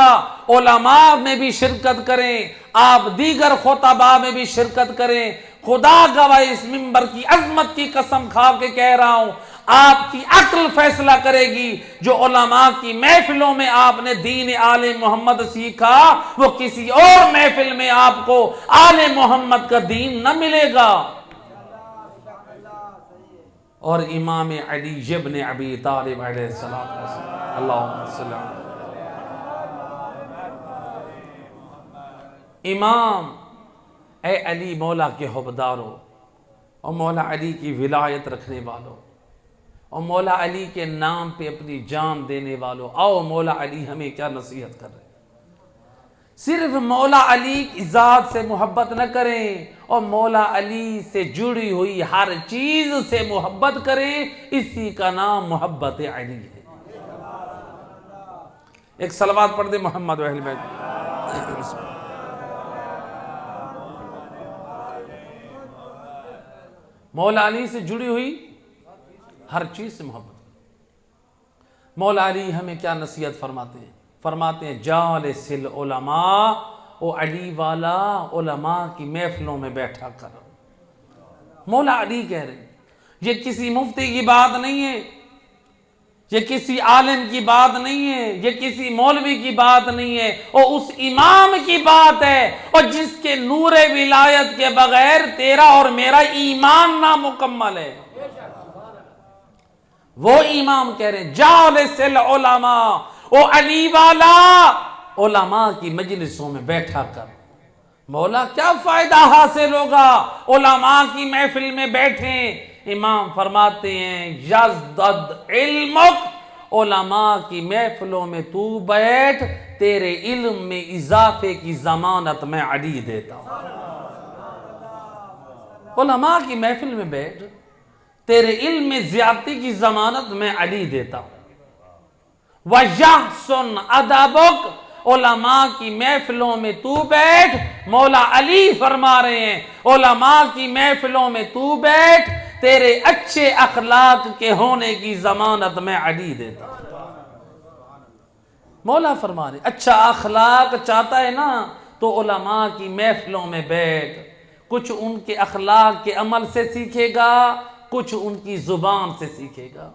علماء میں بھی شرکت کریں، آپ دیگر خطباء میں بھی شرکت کریں، خدا گواہ اس منبر کی عظمت کی قسم کھا کے کہہ رہا ہوں، آپ کی عقل فیصلہ کرے گی۔ جو علماء کی محفلوں میں آپ نے دین آل محمد سیکھا، وہ کسی اور محفل میں آپ کو آل محمد کا دین نہ ملے گا۔ اور امام علی ابن ابی طالب علیہ السلام، اللہم صلی اللہ علیہ امام، اے علی مولا کے حبدارو، اور مولا علی کی ولایت رکھنے والوں، اور مولا علی کے نام پہ اپنی جان دینے والوں، آؤ مولا علی ہمیں کیا نصیحت کر رہے ہیں۔ صرف مولا علی کی ذات سے محبت نہ کریں، اور مولا علی سے جڑی ہوئی ہر چیز سے محبت کریں، اسی کا نام محبت علی ہے۔ ایک صلوات پڑھ دے محمد و اہل بیت۔ مولا علی سے جڑی ہوئی ہر چیز سے محبت۔ مولا علی ہمیں کیا نصیحت فرماتے ہیں؟ فرماتے ہیں جالس العلماء، او علی والا علماء کی محفلوں میں بیٹھا کر۔ مولا علی کہہ رہے ہیں، یہ کسی مفتی کی بات نہیں ہے، یہ کسی عالم کی بات نہیں ہے، یہ کسی مولوی کی بات نہیں ہے، وہ اس امام کی بات ہے، اور جس کے نور ولایت کے بغیر تیرا اور میرا ایمان نامکمل ہے۔ وہ امام کہہ رہے ہیں جالس العلماء، او علی والا علماء کی مجلسوں میں بیٹھا کر۔ مولا کیا فائدہ حاصل ہوگا؟ علماء کی محفل میں بیٹھیں۔ امام فرماتے ہیں یزدد علمک، علماء کی محفلوں میں تو بیٹھ، تیرے علم میں اضافے کی ضمانت میں علی دیتا ہوں۔ علماء کی محفل میں بیٹھ، تیرے علم میں زیادتی کی ضمانت میں علی دیتا ہوں۔ وَيَحْسُنْ أَدَبُكَ، علماء کی محفلوں میں تو بیٹھ، مولا علی فرما رہے ہیں علماء کی محفلوں میں تو بیٹھ، تیرے اچھے اخلاق کے ہونے کی ضمانت میں علی دیتا ہوں۔ مولا فرما رہے اچھا اخلاق چاہتا ہے نا تو علماء کی محفلوں میں بیٹھ، کچھ ان کے اخلاق کے عمل سے سیکھے گا، کچھ ان کی زبان سے سیکھے گا۔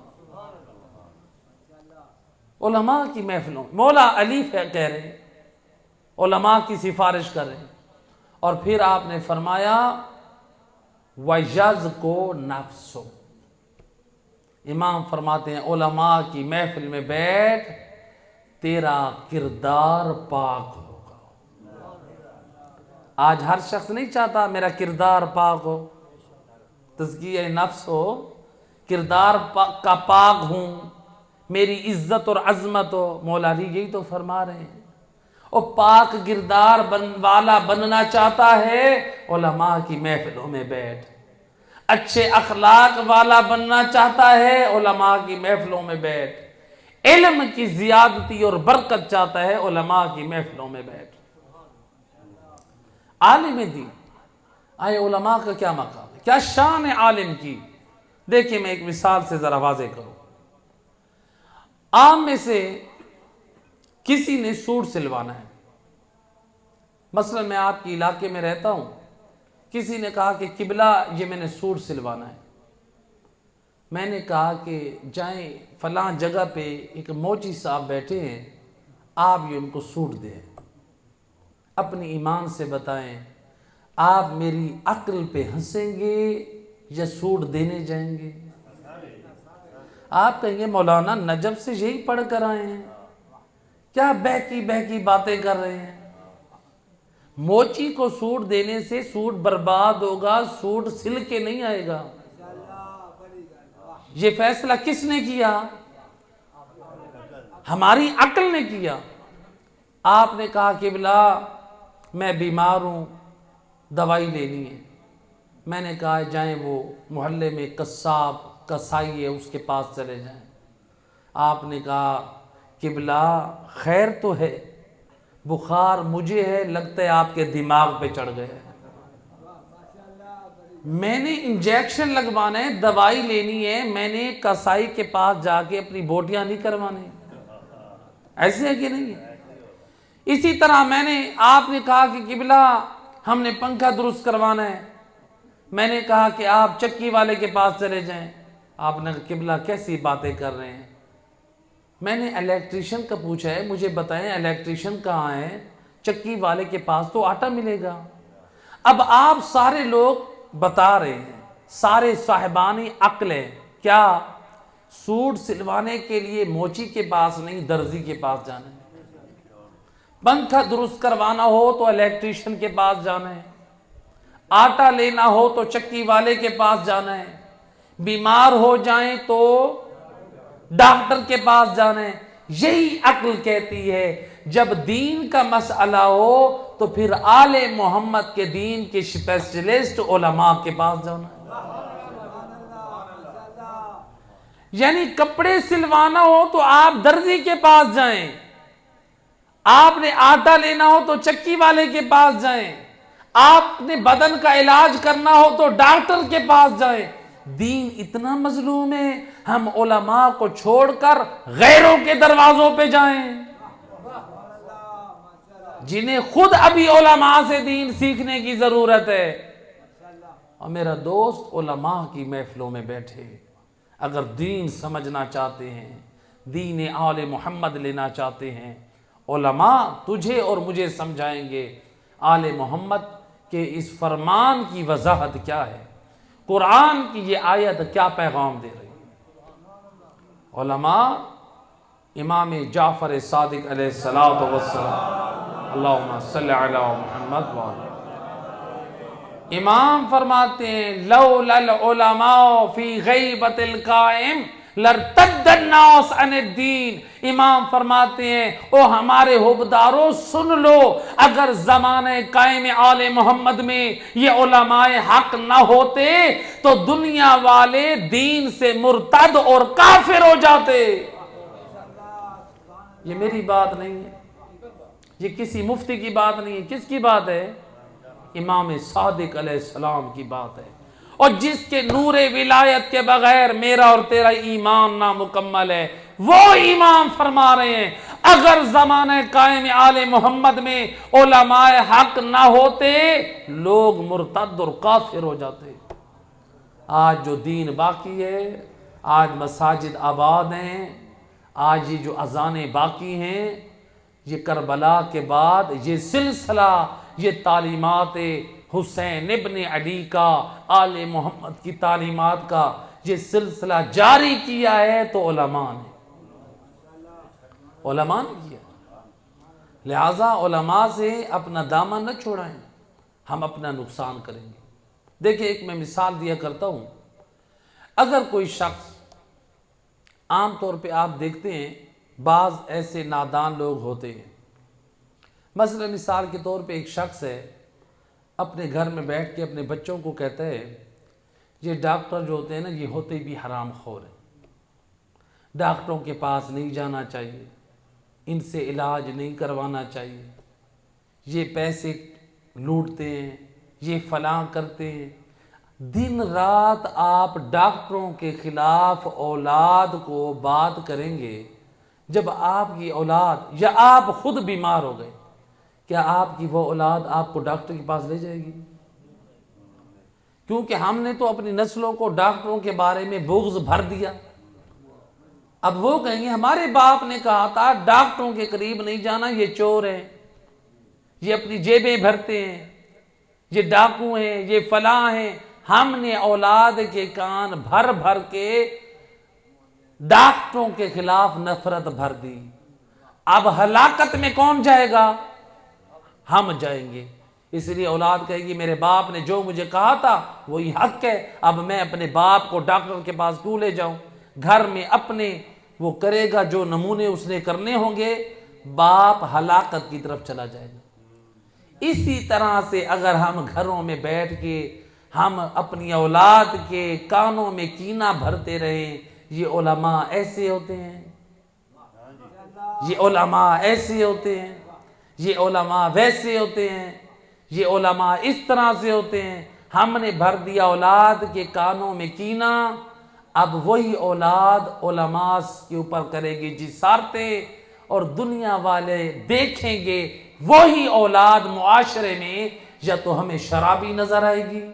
علماء کی محفلوں، مولا علی کہہ رہے ہیں علماء کی سفارش کر رہے ہیں، اور پھر آپ نے فرمایا وَيَزْكُو نَفْسُ، امام فرماتے ہیں علماء کی محفل میں بیٹھ، تیرا کردار پاک ہوگا۔ آج ہر شخص نہیں چاہتا میرا کردار پاک ہو، تزکیہ نفس ہو، کردار کا پاک ہوں، میری عزت اور عظمت ہو۔ مولا علی یہی تو فرما رہے ہیں، اور پاک کردار والا بننا چاہتا ہے علماء کی محفلوں میں بیٹھ، اچھے اخلاق والا بننا چاہتا ہے علماء کی محفلوں میں بیٹھ، علم کی زیادتی اور برکت چاہتا ہے علماء کی محفلوں میں بیٹھ۔ عالم دین، آئے علماء کا کیا مقام ہے، کیا شان ہے عالم کی؟ دیکھیں میں ایک مثال سے ذرا واضح کروں۔ عام میں سے کسی نے سوٹ سلوانا ہے، مثلا میں آپ کے علاقے میں رہتا ہوں، کسی نے کہا کہ قبلہ یہ میں نے سوٹ سلوانا ہے، میں نے کہا کہ جائیں فلاں جگہ پہ ایک موچی صاحب بیٹھے ہیں، آپ یہ ان کو سوٹ دیں، اپنی ایمان سے بتائیں آپ میری عقل پہ ہنسیں گے یا سوٹ دینے جائیں گے؟ آپ کہیں گے مولانا نجف سے یہی پڑھ کر آئے ہیں، کیا بہکی باتیں کر رہے ہیں؟ موچی کو سوٹ دینے سے سوٹ برباد ہوگا، سوٹ سل کے نہیں آئے گا۔ یہ فیصلہ کس نے کیا؟ ہماری عقل نے کیا۔ آپ نے کہا قبلہ میں بیمار ہوں، دوائی لینی ہے، میں نے کہا جائیں وہ محلے میں قصاب کسائی ہے اس کے پاس چلے جائیں۔ آپ نے کہا قبلہ خیر تو ہے، بخار مجھے ہے، لگتا ہے آپ کے دماغ پہ چڑھ گئے، میں نے انجیکشن لگوانا ہے، دوائی لینی ہے، میں نے کسائی کے پاس جا کے اپنی بوٹیاں نہیں کروانے۔ ایسے ہے کہ نہیں ہے؟ اسی طرح آپ نے کہا کہ قبلہ ہم نے پنکھا درست کروانا ہے، میں نے کہا کہ آپ چکی والے کے پاس چلے جائیں۔ آپ نے کہا قبلہ کیسی باتیں کر رہے ہیں؟ میں نے الیکٹریشین کا پوچھا ہے، مجھے بتائیں الیکٹریشین کہاں ہے؟ چکی والے کے پاس تو آٹا ملے گا۔ اب آپ سارے لوگ بتا رہے ہیں، سارے صاحبانی عقل ہیں، کیا سوٹ سلوانے کے لیے موچی کے پاس نہیں درزی کے پاس جانا ہے، پنکھا درست کروانا ہو تو الیکٹریشین کے پاس جانا ہے، آٹا لینا ہو تو چکی والے کے پاس جانا ہے، بیمار ہو جائیں تو ڈاکٹر کے پاس جانا ہے۔ یہی عقل کہتی ہے جب دین کا مسئلہ ہو تو پھر آل محمد کے دین کے اسپیشلسٹ علماء کے پاس جانا ہے۔ یعنی کپڑے سلوانا ہو تو آپ درزی کے پاس جائیں، آپ نے آٹا لینا ہو تو چکی والے کے پاس جائیں، آپ نے بدن کا علاج کرنا ہو تو ڈاکٹر کے پاس جائیں۔ دین اتنا مظلوم ہے ہم علماء کو چھوڑ کر غیروں کے دروازوں پہ جائیں، جنہیں خود ابھی علماء سے دین سیکھنے کی ضرورت ہے۔ اور میرا دوست علماء کی محفلوں میں بیٹھے، اگر دین سمجھنا چاہتے ہیں، دین آل محمد لینا چاہتے ہیں، علماء تجھے اور مجھے سمجھائیں گے آل محمد کے اس فرمان کی وضاحت کیا ہے، قرآن کی یہ آیت کیا پیغام دے رہی ہے۔ علماء امام جعفر صادق علیہ السلام، اللہم صلی علی محمد وعلی، امام فرماتے ہیں لولا العلماء فی غیبت القائم لرتد الناس عن الدین، امام فرماتے ہیں او ہمارے حبداروں سن لو، اگر زمانہ قائم آل محمد میں یہ علماء حق نہ ہوتے تو دنیا والے دین سے مرتد اور کافر ہو جاتے۔ یہ میری بات نہیں ہے، یہ کسی مفتی کی بات نہیں ہے، کس کی بات ہے؟ امام صادق علیہ السلام کی بات ہے۔ اور جس کے نور ولایت کے بغیر میرا اور تیرا ایمان نامکمل ہے، وہ امام فرما رہے ہیں اگر زمانہ قائم آل محمد میں علماء حق نہ ہوتے لوگ مرتد اور کافر ہو جاتے۔ آج جو دین باقی ہے، آج مساجد آباد ہیں، آج یہ جو اذانیں باقی ہیں، یہ کربلا کے بعد یہ سلسلہ، یہ تعلیمات حسین ابن علی کا، آل محمد کی تعلیمات کا یہ سلسلہ جاری کیا ہے تو علماء نے کیا۔ لہٰذا علماء سے اپنا دامن نہ چھوڑائیں، ہم اپنا نقصان کریں گے۔ دیکھیں ایک میں مثال دیا کرتا ہوں، اگر کوئی شخص، عام طور پہ آپ دیکھتے ہیں بعض ایسے نادان لوگ ہوتے ہیں، مثلا مثال کے طور پہ ایک شخص ہے اپنے گھر میں بیٹھ کے اپنے بچوں کو کہتا ہے یہ ڈاکٹر جو ہوتے ہیں نا یہ ہوتے بھی حرام خور ہیں، ڈاکٹروں کے پاس نہیں جانا چاہیے، ان سے علاج نہیں کروانا چاہیے، یہ پیسے لوٹتے ہیں، یہ فلاں کرتے ہیں۔ دن رات آپ ڈاکٹروں کے خلاف اولاد کو بات کریں گے، جب آپ کی اولاد یا آپ خود بیمار ہو گئے، کیا آپ کی وہ اولاد آپ کو ڈاکٹر کے پاس لے جائے گی؟ کیونکہ ہم نے تو اپنی نسلوں کو ڈاکٹروں کے بارے میں بغض بھر دیا۔ اب وہ کہیں گے ہمارے باپ نے کہا تھا ڈاکٹروں کے قریب نہیں جانا، یہ چور ہیں، یہ اپنی جیبیں بھرتے ہیں، یہ ڈاکو ہیں، یہ فلاں ہیں۔ ہم نے اولاد کے کان بھر بھر کے ڈاکٹروں کے خلاف نفرت بھر دی۔ اب ہلاکت میں کون جائے گا؟ ہم جائیں گے۔ اس لیے اولاد کہے گی میرے باپ نے جو مجھے کہا تھا وہی حق ہے، اب میں اپنے باپ کو ڈاکٹر کے پاس کیوں لے جاؤں؟ گھر میں اپنے وہ کرے گا جو نمونے اس نے کرنے ہوں گے، باپ ہلاکت کی طرف چلا جائے گا۔ اسی طرح سے اگر ہم گھروں میں بیٹھ کے ہم اپنی اولاد کے کانوں میں کینہ بھرتے رہیں، یہ علماء ایسے ہوتے ہیں، یہ علماء ایسے ہوتے ہیں، یہ علماء ویسے ہوتے ہیں، یہ علماء اس طرح سے ہوتے ہیں، ہم نے بھر دیا اولاد کے کانوں میں کینہ، اب وہی اولاد علماء کے اوپر کرے گی جسارتیں، اور دنیا والے دیکھیں گے وہی اولاد معاشرے میں یا تو ہمیں شرابی نظر آئے گی،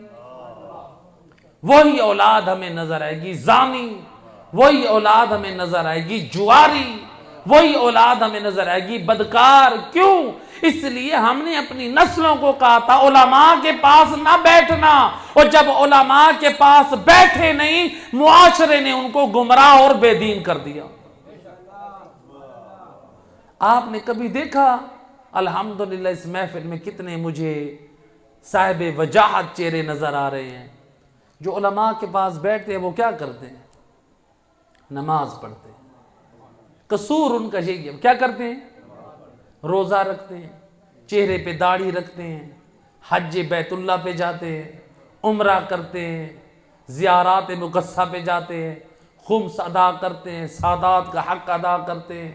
وہی اولاد ہمیں نظر آئے گی زانی، وہی اولاد ہمیں نظر آئے گی جواری، وہی اولاد ہمیں نظر آئے گی بدکار۔ کیوں؟ اس لیے ہم نے اپنی نسلوں کو کہا تھا علماء کے پاس نہ بیٹھنا، اور جب علماء کے پاس بیٹھے نہیں معاشرے نے ان کو گمراہ اور بے دین کر دیا۔ آپ نے کبھی دیکھا؟ الحمدللہ اس محفل میں کتنے مجھے صاحب وجاہت چہرے نظر آ رہے ہیں۔ جو علماء کے پاس بیٹھتے ہیں وہ کیا کرتے ہیں؟ نماز پڑھتے ہیں۔ قصور ان کا یہی ہے، کیا کرتے ہیں؟ روزہ رکھتے ہیں، چہرے پہ داڑھی رکھتے ہیں، حج بیت اللہ پہ جاتے ہیں، عمرہ کرتے ہیں، زیارات مقدسہ پہ جاتے ہیں، خمس ادا کرتے ہیں، سادات کا حق ادا کرتے ہیں،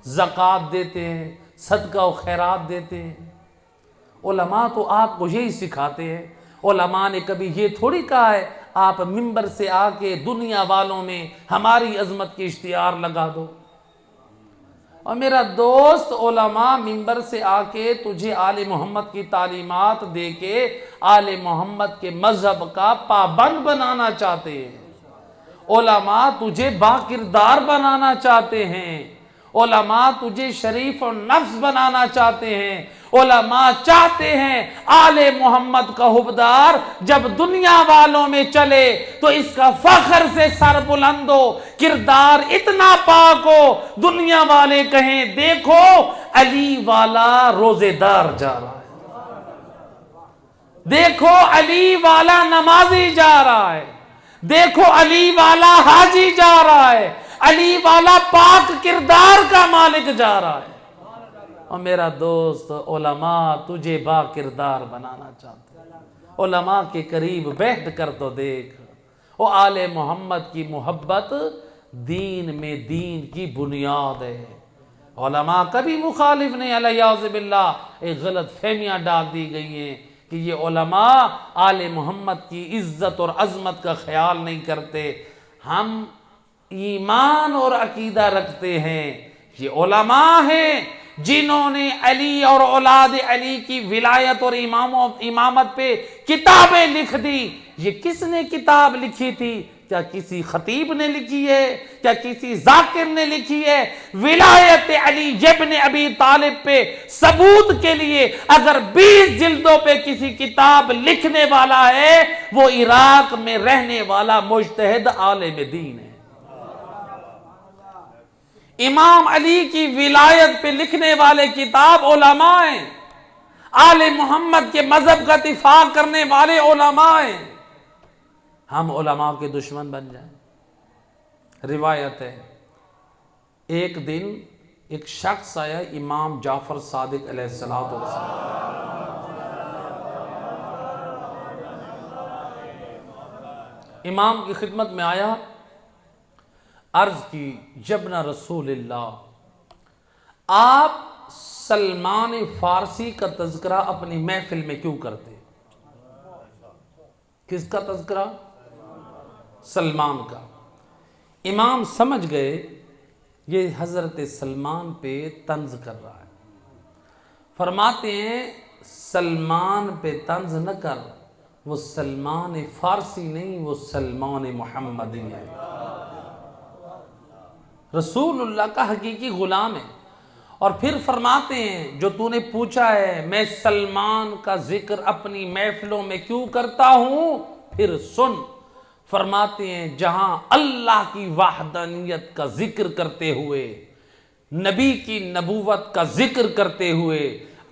زکوٰۃ دیتے ہیں، صدقہ و خیرات دیتے ہیں۔ علماء تو آپ کو یہی سکھاتے ہیں۔ علماء نے کبھی یہ تھوڑی کہا ہے آپ منبر سے آ کے دنیا والوں میں ہماری عظمت کی اشتہار لگا دو۔ اور میرا دوست علماء منبر سے آ کے تجھے آل محمد کی تعلیمات دے کے آل محمد کے مذہب کا پابند بنانا چاہتے ہیں۔ علماء تجھے باکردار بنانا چاہتے ہیں، علماء تجھے شریف و نفس بنانا چاہتے ہیں، علماء چاہتے ہیں آل محمد کا حبدار جب دنیا والوں میں چلے تو اس کا فخر سے سر بلند ہو، کردار اتنا پاک ہو، دنیا والے کہیں دیکھو علی والا روزے دار جا رہا ہے، دیکھو علی والا نمازی جا رہا ہے، دیکھو علی والا حاجی جا رہا ہے، علی والا پاک کردار کا مالک جا رہا ہے۔ اور میرا دوست علماء تجھے با کردار بنانا چاہتے ہیں۔ علماء کے قریب بیٹھ کر تو دیکھ، وہ آل محمد کی محبت دین میں دین کی بنیاد ہے۔ علماء کبھی مخالف نہیں، علیہ باللہ ایک غلط فہمیاں ڈال دی گئی ہیں کہ یہ علماء آل محمد کی عزت اور عظمت کا خیال نہیں کرتے۔ ہم ایمان اور عقیدہ رکھتے ہیں یہ علماء ہیں جنہوں نے علی اور اولاد علی کی ولایت اور امامت پہ کتابیں لکھ دی۔ یہ کس نے کتاب لکھی تھی؟ کیا کسی خطیب نے لکھی ہے؟ کیا کسی ذاکر نے لکھی ہے؟ ولایت علی ابن ابی طالب پہ ثبوت کے لیے اگر 20 جلدوں پہ کسی کتاب لکھنے والا ہے، وہ عراق میں رہنے والا مجتہد عالم دین ہے۔ امام علی کی ولایت پہ لکھنے والے کتاب علماء ہیں، آل محمد کے مذہب کا دفاع کرنے والے علماء ہیں۔ ہم علماء کے دشمن بن جائیں؟ روایت ہے ایک دن ایک شخص آیا امام جعفر صادق علیہ السلام، امام کی خدمت میں آیا، عرض کی جبنا رسول اللہ، آپ سلمان فارسی کا تذکرہ اپنی محفل میں کیوں کرتے؟ کس کا تذکرہ؟ سلمان کا۔ امام سمجھ گئے یہ حضرت سلمان پہ طنز کر رہا ہے، فرماتے ہیں سلمان پہ طنز نہ کر، وہ سلمان فارسی نہیں، وہ سلمان محمدی ہے، رسول اللہ کا حقیقی غلام ہے۔ اور پھر فرماتے ہیں جو تو نے پوچھا ہے میں سلمان کا ذکر اپنی محفلوں میں کیوں کرتا ہوں، پھر سن۔ فرماتے ہیں جہاں اللہ کی وحدانیت کا ذکر کرتے ہوئے، نبی کی نبوت کا ذکر کرتے ہوئے،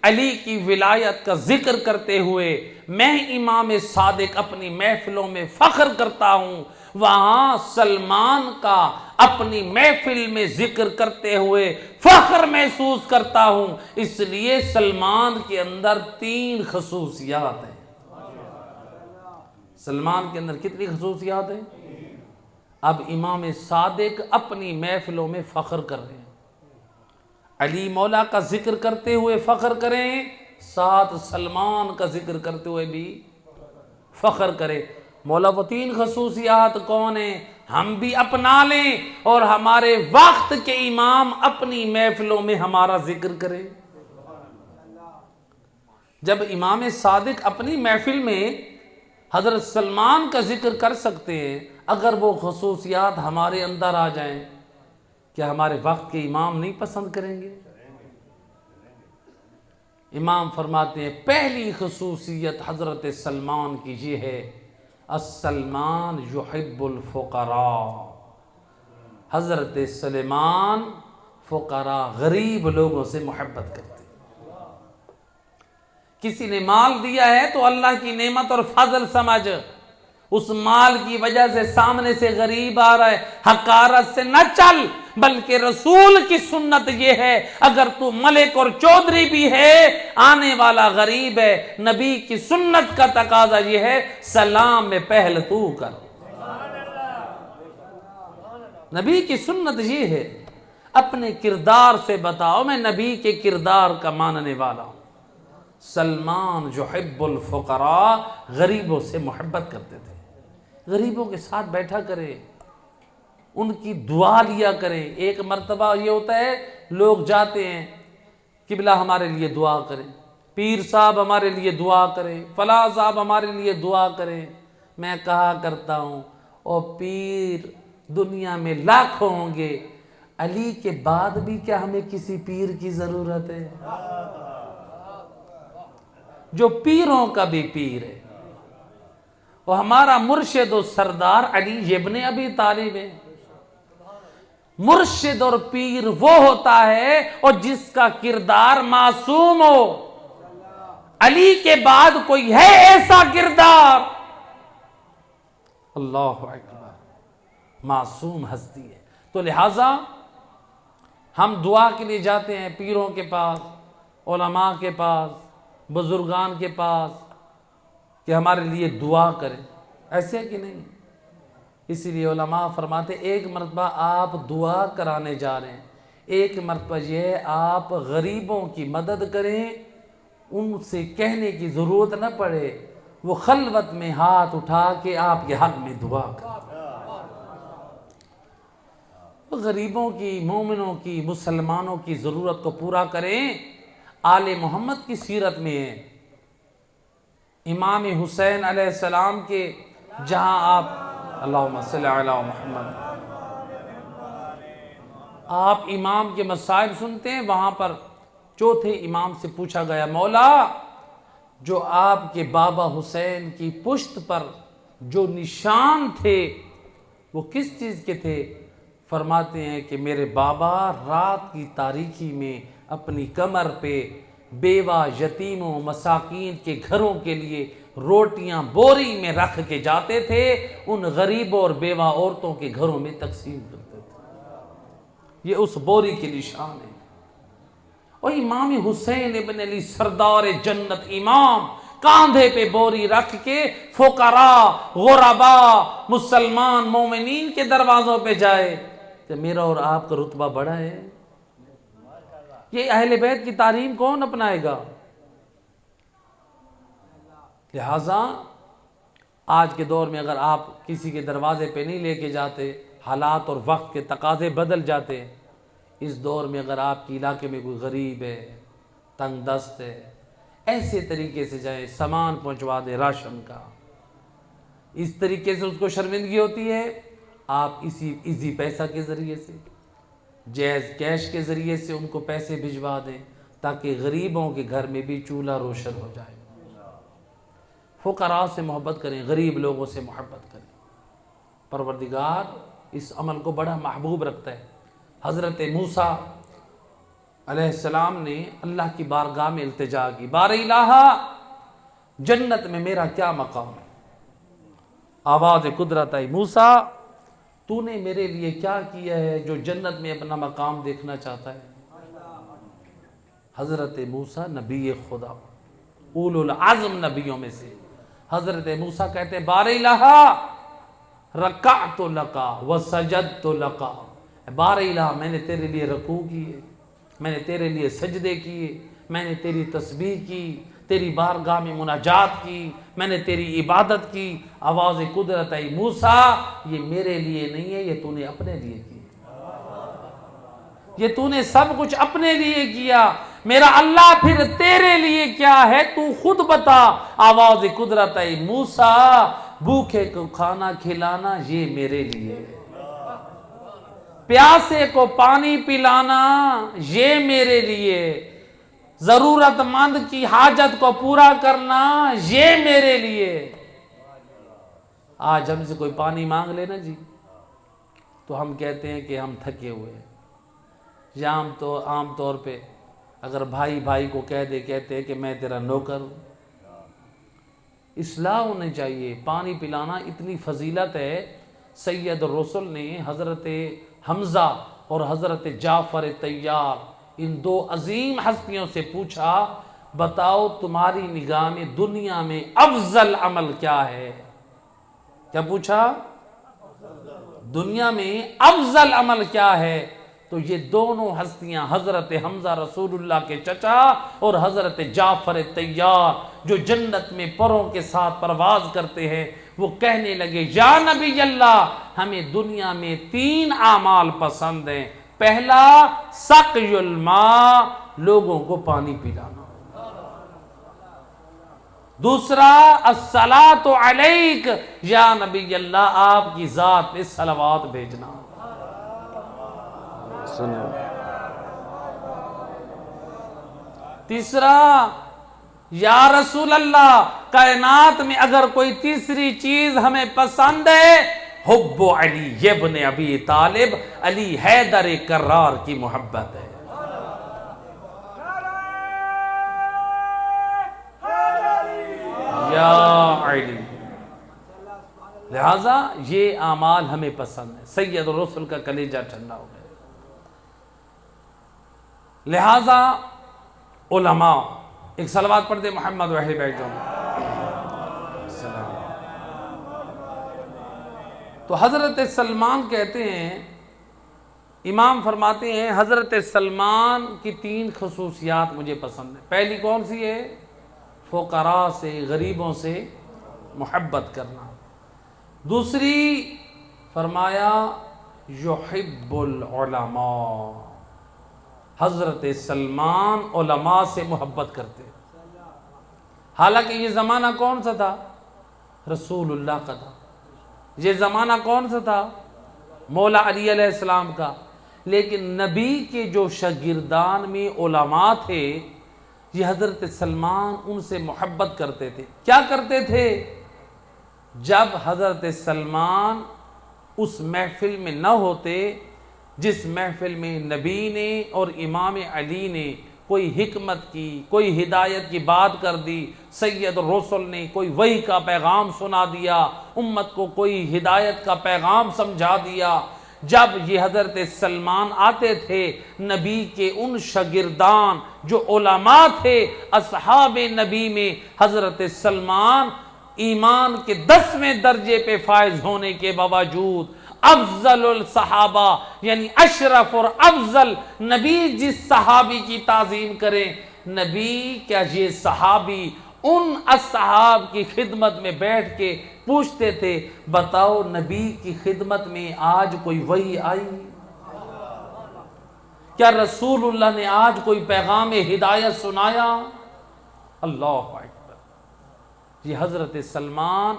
علی کی ولایت کا ذکر کرتے ہوئے میں امام صادق اپنی محفلوں میں فخر کرتا ہوں، وہاں سلمان کا اپنی محفل میں ذکر کرتے ہوئے فخر محسوس کرتا ہوں۔ اس لیے سلمان کے اندر 3 خصوصیات ہیں۔ سلمان کے اندر کتنی خصوصیات ہیں؟ اب امام صادق اپنی محفلوں میں فخر کر رہے ہیں، علی مولا کا ذکر کرتے ہوئے فخر کریں، ساتھ سلمان کا ذکر کرتے ہوئے بھی فخر کریں۔ مولا وہ 3 خصوصیات کون ہیں؟ ہم بھی اپنا لیں اور ہمارے وقت کے امام اپنی محفلوں میں ہمارا ذکر کریں۔ جب امام صادق اپنی محفل میں حضرت سلمان کا ذکر کر سکتے ہیں، اگر وہ خصوصیات ہمارے اندر آ جائیں، کیا ہمارے وقت کے امام نہیں پسند کریں گے؟ امام فرماتے ہیں پہلی خصوصیت حضرت سلمان کی یہ ہے، السلمان یحب الفقراء، حضرت سلمان فقراء غریب لوگوں سے محبت کرتے ہیں۔ کسی نے مال دیا ہے تو اللہ کی نعمت اور فضل سمجھ، اس مال کی وجہ سے سامنے سے غریب آ رہا ہے، حقارت سے نہ چل، بلکہ رسول کی سنت یہ ہے اگر تو ملک اور چودھری بھی ہے، آنے والا غریب ہے، نبی کی سنت کا تقاضا یہ ہے سلام میں پہل تو کر۔ نبی کی سنت یہ ہے، اپنے کردار سے بتاؤ میں نبی کے کردار کا ماننے والا ہوں۔ سلمان یحب الفقراء، غریبوں سے محبت کرتے تھے، غریبوں کے ساتھ بیٹھا کرے، ان کی دعا لیا کرے۔ ایک مرتبہ یہ ہوتا ہے لوگ جاتے ہیں قبلہ ہمارے لیے دعا کریں، پیر صاحب ہمارے لیے دعا کریں، فلاں صاحب ہمارے لیے دعا کریں۔ میں کہا کرتا ہوں او پیر دنیا میں لاکھوں ہوں گے، علی کے بعد بھی کیا ہمیں کسی پیر کی ضرورت ہے؟ جو پیروں کا بھی پیر ہے، وہ ہمارا مرشد و سردار علی ابن ابی طالب ہے۔ مرشد اور پیر وہ ہوتا ہے اور جس کا کردار معصوم ہو۔ علی کے بعد کوئی ہے ایسا کردار؟ اللہ اکبر، معصوم ہستی ہے۔ تو لہٰذا ہم دعا کے لیے جاتے ہیں پیروں کے پاس، علماء کے پاس، بزرگان کے پاس کہ ہمارے لیے دعا کریں، ایسے ہے کہ نہیں؟ اسی لیے علماء فرماتے ایک مرتبہ آپ دعا کرانے جا رہے ہیں، ایک مرتبہ یہ آپ غریبوں کی مدد کریں، ان سے کہنے کی ضرورت نہ پڑے، وہ خلوت میں ہاتھ اٹھا کے آپ کے حق میں دعا کریں۔ غریبوں کی، مومنوں کی، مسلمانوں کی ضرورت کو پورا کریں۔ آل محمد کی سیرت میں ہے، امام حسین علیہ السلام کے جہاں آپ اللہم صلی علی محمد، آپ امام کے مسائل سنتے ہیں، وہاں پر چوتھے امام سے پوچھا گیا مولا جو آپ کے بابا حسین کی پشت پر جو نشان تھے وہ کس چیز کے تھے؟ فرماتے ہیں کہ میرے بابا رات کی تاریکی میں اپنی کمر پہ بیوہ، یتیموں، مساکین کے گھروں کے لیے روٹیاں بوری میں رکھ کے جاتے تھے، ان غریبوں اور بیوہ عورتوں کے گھروں میں تقسیم کرتے تھے۔ یہ اس بوری کی نشان ہے۔ اور امام حسین ابن علی سردار جنت امام کاندھے پہ بوری رکھ کے فقراء، غرباء، مسلمان مومنین کے دروازوں پہ جائے کہ میرا اور آپ کا رتبہ بڑا ہے۔ یہ اہل بیت کی تعلیم کون اپنائے گا؟ لہٰذا آج کے دور میں اگر آپ کسی کے دروازے پہ نہیں لے کے جاتے، حالات اور وقت کے تقاضے بدل جاتے۔ اس دور میں اگر آپ کے علاقے میں کوئی غریب ہے، تنگ دست ہے، ایسے طریقے سے جائیں، سامان پہنچوا دے راشن کا، اس طریقے سے اس کو شرمندگی ہوتی ہے، آپ اسی ایزی پیسہ کے ذریعے سے، جیز کیش کے ذریعے سے ان کو پیسے بھجوا دیں تاکہ غریبوں کے گھر میں بھی چولہا روشن ہو جائے۔ فقراء سے محبت کریں، غریب لوگوں سے محبت کریں۔ پروردگار اس عمل کو بڑا محبوب رکھتا ہے۔ حضرت موسیٰ علیہ السلام نے اللہ کی بارگاہ میں التجا کی، بار الہ جنت میں میرا کیا مقام ہے؟ آواز قدرت آئی، موسیٰ تو نے میرے لیے کیا کیا ہے جو جنت میں اپنا مقام دیکھنا چاہتا ہے؟ حضرت موسیٰ نبی خدا، اولو العزم نبیوں میں سے، حضرت موسیٰ کہتے ہیں بار الہ رکعت لکا وسجدت لکا، بار الہ میں نے تیرے لیے رکوع کیے، میں نے تیرے لیے سجدے کیے، میں نے تیری تسبیح کی، تیری بارگاہ میں مناجات کی، میں نے تیری عبادت کی۔ آواز قدرت آئی، موسیٰ یہ میرے لیے نہیں ہے، یہ تو نے اپنے لیے کی، یہ تو نے سب کچھ اپنے لیے کیا، میرا اللہ پھر تیرے لیے کیا ہے تو خود بتا۔ آواز قدرت آئی، موسیٰ بھوکے کو کھانا کھلانا یہ میرے لیے ہے، پیاسے کو پانی پلانا یہ میرے لیے، ضرورت مند کی حاجت کو پورا کرنا یہ میرے لیے۔ آج ہم سے کوئی پانی مانگ لینا جی تو ہم کہتے ہیں کہ ہم تھکے ہوئے ہیں، یا عام طور پہ اگر بھائی بھائی کو کہہ دے کہتے ہیں کہ میں تیرا نوکر ہوں۔ اصلاح ہونے چاہیے، پانی پلانا اتنی فضیلت ہے۔ سید الرسل نے حضرت حمزہ اور حضرت جعفر طیار ان دو عظیم ہستیوں سے پوچھا بتاؤ تمہاری نگاہ میں دنیا میں افضل عمل کیا ہے؟ کیا پوچھا؟ دنیا میں افضل عمل کیا ہے؟ تو یہ دونوں ہستیاں حضرت حمزہ رسول اللہ کے چچا اور حضرت جعفر طیار جو جنت میں پروں کے ساتھ پرواز کرتے ہیں، وہ کہنے لگے یا نبی اللہ ہمیں دنیا میں 3 اعمال پسند ہیں۔ پہلا سقی الماء، لوگوں کو پانی پلانا، دوسرا الصلاۃ علیک، یا نبی اللہ آپ کی ذات پہ صلوات بھیجنا، تیسرا یا رسول اللہ کائنات میں اگر کوئی تیسری چیز ہمیں پسند ہے حب علی ابن ابی طالب، علی حیدر کرار کی محبت ہے۔ یا علی لہٰذا یہ اعمال ہمیں پسند ہے. سید الرسل کا کلیجہ ٹھنڈا ہو گیا. لہٰذا علماء ایک صلوات پڑھ دے محمد وحی بیٹھ جاؤں. تو حضرت سلمان کہتے ہیں، امام فرماتے ہیں حضرت سلمان کی 3 خصوصیات مجھے پسند ہیں. پہلی کون سی ہے؟ فقراء سے، غریبوں سے محبت کرنا. دوسری فرمایا یحب العلماء، حضرت سلمان علماء سے محبت کرتے. حالانکہ یہ زمانہ کون سا تھا؟ رسول اللہ کا تھا. یہ زمانہ کون سا تھا؟ مولا علی علیہ السلام کا. لیکن نبی کے جو شاگردان میں علماء تھے، یہ حضرت سلمان ان سے محبت کرتے تھے. کیا کرتے تھے؟ جب حضرت سلمان اس محفل میں نہ ہوتے جس محفل میں نبی نے اور امام علی نے کوئی حکمت کی، کوئی ہدایت کی بات کر دی، سید الرسل نے کوئی وحی کا پیغام سنا دیا، امت کو کوئی ہدایت کا پیغام سمجھا دیا، جب یہ حضرت سلمان آتے تھے، نبی کے ان شاگردان جو علماء تھے اصحاب نبی میں، حضرت سلمان ایمان کے 10ویں درجے پہ فائز ہونے کے باوجود افضل الصحابہ یعنی اشرف اور افضل، نبی جس صحابی کی تعظیم کریں، نبی کیا یہ صحابی ان اصحاب کی خدمت میں بیٹھ کے پوچھتے تھے، بتاؤ نبی کی خدمت میں آج کوئی وحی آئی؟ کیا رسول اللہ نے آج کوئی پیغام ہدایت سنایا؟ اللہ اکبر. یہ حضرت سلمان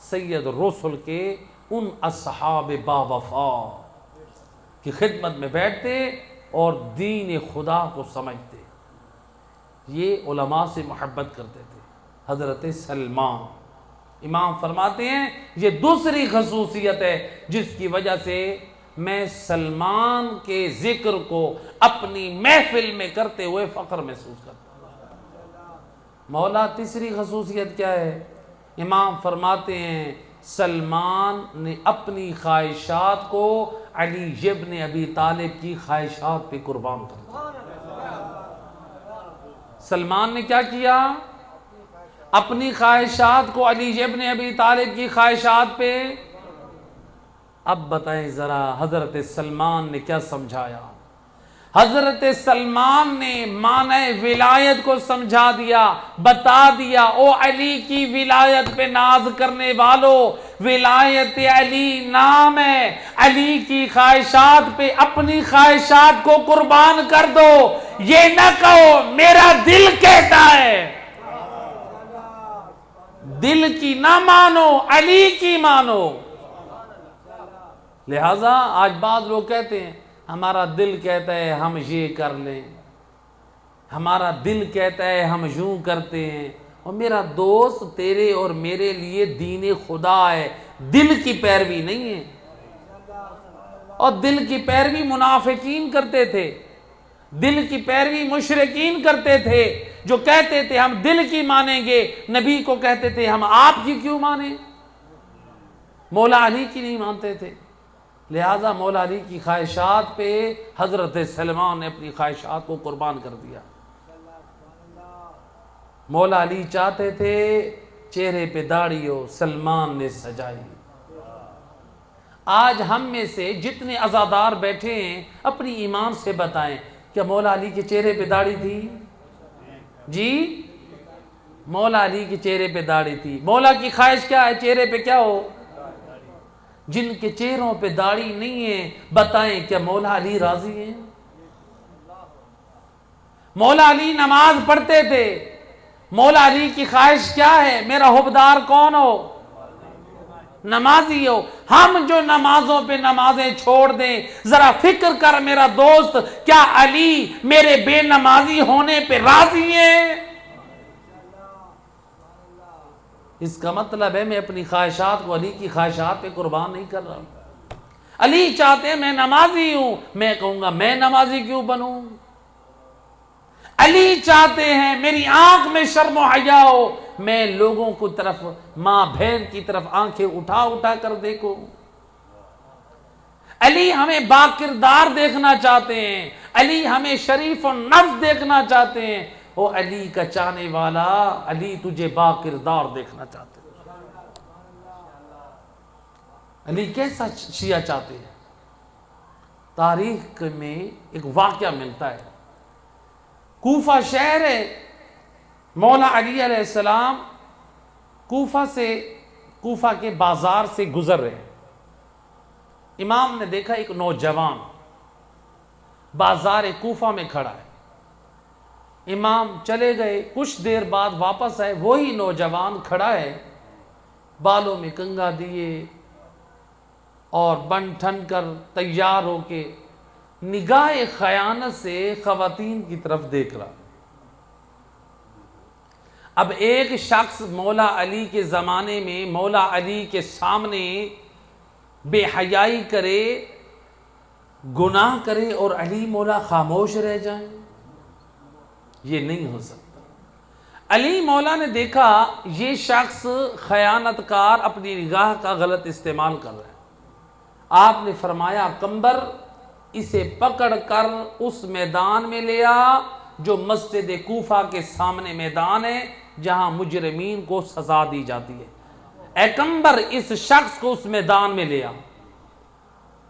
سید الرسل کے ان اصحاب با وفا کی خدمت میں بیٹھتے اور دین خدا کو سمجھتے. یہ علماء سے محبت کرتے تھے حضرت سلمان. امام فرماتے ہیں یہ دوسری خصوصیت ہے جس کی وجہ سے میں سلمان کے ذکر کو اپنی محفل میں کرتے ہوئے فخر محسوس کرتا ہوں. مولا تیسری خصوصیت کیا ہے؟ امام فرماتے ہیں سلمان نے اپنی خواہشات کو علی ابن ابی طالب کی خواہشات پہ قربان کر دیا. سلمان نے کیا کیا؟ اپنی خواہشات کو علی ابن ابی طالب کی خواہشات پہ. اب بتائیں ذرا حضرت سلمان نے کیا سمجھایا؟ حضرت سلمان نے معنی ولایت کو سمجھا دیا، بتا دیا او علی کی ولایت پہ ناز کرنے والوں، ولایت علی نام ہے، علی کی خواہشات پہ اپنی خواہشات کو قربان کر دو. یہ نہ کہو میرا دل کہتا ہے، دل کی نہ مانو، علی کی مانو. لہٰذا آج بعض لوگ کہتے ہیں ہمارا دل کہتا ہے ہم یہ کر لیں، ہمارا دل کہتا ہے ہم یوں کرتے ہیں. اور میرا دوست تیرے اور میرے لیے دین خدا ہے، دل کی پیروی نہیں ہے. اور دل کی پیروی منافقین کرتے تھے، دل کی پیروی مشرکین کرتے تھے جو کہتے تھے ہم دل کی مانیں گے، نبی کو کہتے تھے ہم آپ کی کیوں مانیں، مولا علی کی نہیں مانتے تھے. لہٰذا مولا علی کی خواہشات پہ حضرت سلمان نے اپنی خواہشات کو قربان کر دیا. مولا علی چاہتے تھے چہرے پہ داڑھی ہو، سلمان نے سجائی. آج ہم میں سے جتنے عزادار بیٹھے ہیں اپنی ایمان سے بتائیں کیا مولا علی کے چہرے پہ داڑھی تھی؟ جی مولا علی کے چہرے پہ داڑھی تھی. مولا کی خواہش کیا ہے؟ چہرے پہ کیا ہو؟ جن کے چہروں پہ داڑھی نہیں ہے بتائیں کیا مولا علی راضی ہیں؟ مولا علی نماز پڑھتے تھے، مولا علی کی خواہش کیا ہے؟ میرا حبدار کون ہو؟ نمازی ہو. ہم جو نمازوں پہ نمازیں چھوڑ دیں، ذرا فکر کر میرا دوست، کیا علی میرے بے نمازی ہونے پہ راضی ہیں؟ اس کا مطلب ہے میں اپنی خواہشات کو علی کی خواہشات پہ قربان نہیں کر رہا ہوں. علی چاہتے ہیں میں نمازی ہوں، میں کہوں گا میں نمازی کیوں بنوں. علی چاہتے ہیں میری آنکھ میں شرم و حیا ہو، میں لوگوں کو طرف ماں بہن کی طرف آنکھیں اٹھا اٹھا کر دیکھوں. علی ہمیں با کردار دیکھنا چاہتے ہیں, علی ہمیں شریف و نفس دیکھنا چاہتے ہیں. او علی کا چاہنے والا, علی تجھے با کردار دیکھنا چاہتے ہیں. علی کیسا شیعہ چاہتے ہیں؟ تاریخ میں ایک واقعہ ملتا ہے. کوفہ شہر ہے, مولا علی علیہ السلام کوفہ کے بازار سے گزر رہے ہیں. امام نے دیکھا ایک نوجوان بازار کوفہ میں کھڑا ہے. امام چلے گئے, کچھ دیر بعد واپس آئے, وہی نوجوان کھڑا ہے, بالوں میں کنگا دیے اور بن ٹھن کر تیار ہو کے نگاہ خیانت سے خواتین کی طرف دیکھ رہا. اب ایک شخص مولا علی کے زمانے میں مولا علی کے سامنے بے حیائی کرے, گناہ کرے اور علی مولا خاموش رہ جائیں, یہ نہیں ہو سکتا. علی مولا نے دیکھا یہ شخص خیانت کار اپنی نگاہ کا غلط استعمال کر رہا ہے. آپ نے فرمایا کمبر, اسے پکڑ کر اس میدان میں لے آ جو مسجد کوفہ کے سامنے میدان ہے جہاں مجرمین کو سزا دی جاتی ہے. اے کمبر, اس شخص کو اس میدان میں لے آ.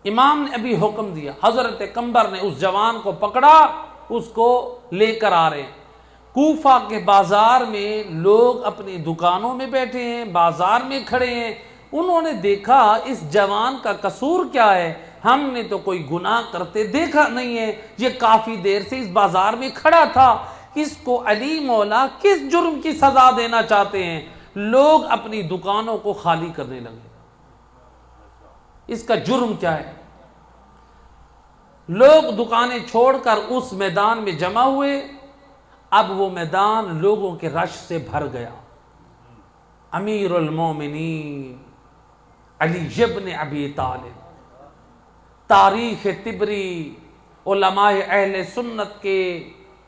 امام نے ابھی حکم دیا, حضرت کمبر نے اس جوان کو پکڑا, اس کو لے کر آ رہے ہیں. کوفہ کے بازار میں لوگ اپنی دکانوں میں بیٹھے ہیں, بازار میں کھڑے ہیں. انہوں نے دیکھا اس جوان کا قصور کیا ہے, ہم نے تو کوئی گناہ کرتے دیکھا نہیں ہے, یہ کافی دیر سے اس بازار میں کھڑا تھا, اس کو علی مولا کس جرم کی سزا دینا چاہتے ہیں. لوگ اپنی دکانوں کو خالی کرنے لگے. اس کا جرم کیا ہے؟ لوگ دکانیں چھوڑ کر اس میدان میں جمع ہوئے. اب وہ میدان لوگوں کے رش سے بھر گیا. امیر المومنین علی ابن ابی طالب, تاریخ طبری, علماء اہل سنت کے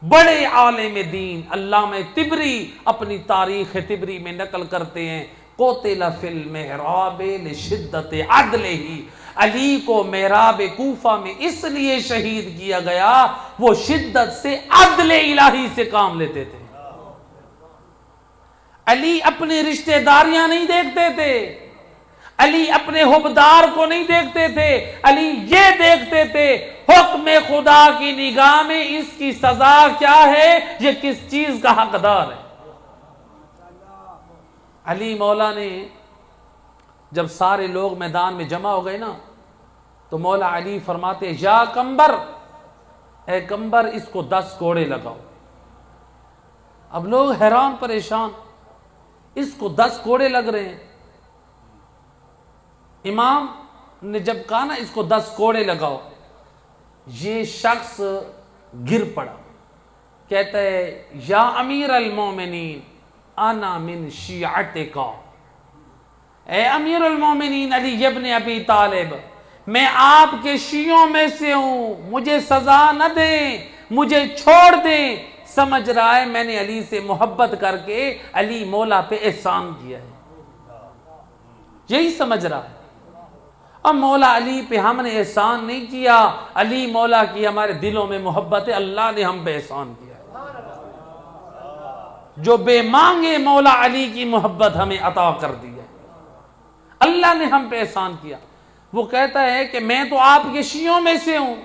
بڑے عالم دین علامہ طبری اپنی تاریخ طبری میں نقل کرتے ہیں, قتل فی المحراب لشدت عدلہ, علی کو محراب کوفہ میں اس لیے شہید کیا گیا وہ شدت سے عدل الہی سے کام لیتے تھے. علی اپنی رشتہ داریاں نہیں دیکھتے تھے, علی اپنے حبدار کو نہیں دیکھتے تھے, علی یہ دیکھتے تھے حکم خدا کی نگاہ میں اس کی سزا کیا ہے, یہ کس چیز کا حقدار ہے. علی مولا نے جب سارے لوگ میدان میں جمع ہو گئے نا, تو مولا علی فرماتے یا کمبر, اے کمبر اس کو 10 کوڑے لگاؤ. اب لوگ حیران پریشان, اس کو 10 کوڑے لگ رہے ہیں. امام نے جب کہا نا اس کو 10 کوڑے لگاؤ, یہ شخص گر پڑا, کہتا ہے یا امیر المومنین انا من شیعتک, اے امیر المومنین علی ابن ابی طالب, میں آپ کے شیعوں میں سے ہوں, مجھے سزا نہ دیں, مجھے چھوڑ دیں. سمجھ رہا ہے میں نے علی سے محبت کر کے علی مولا پہ احسان کیا ہے, یہی سمجھ رہا ہے. اب مولا علی پہ ہم نے احسان نہیں کیا, علی مولا کی ہمارے دلوں میں محبت ہے, اللہ نے ہم پہ احسان کیا ہے. جو بے مانگے مولا علی کی محبت ہمیں عطا کر دی ہے, اللہ نے ہم پہ احسان کیا. وہ کہتا ہے کہ میں تو آپ کے شیعوں میں سے ہوں,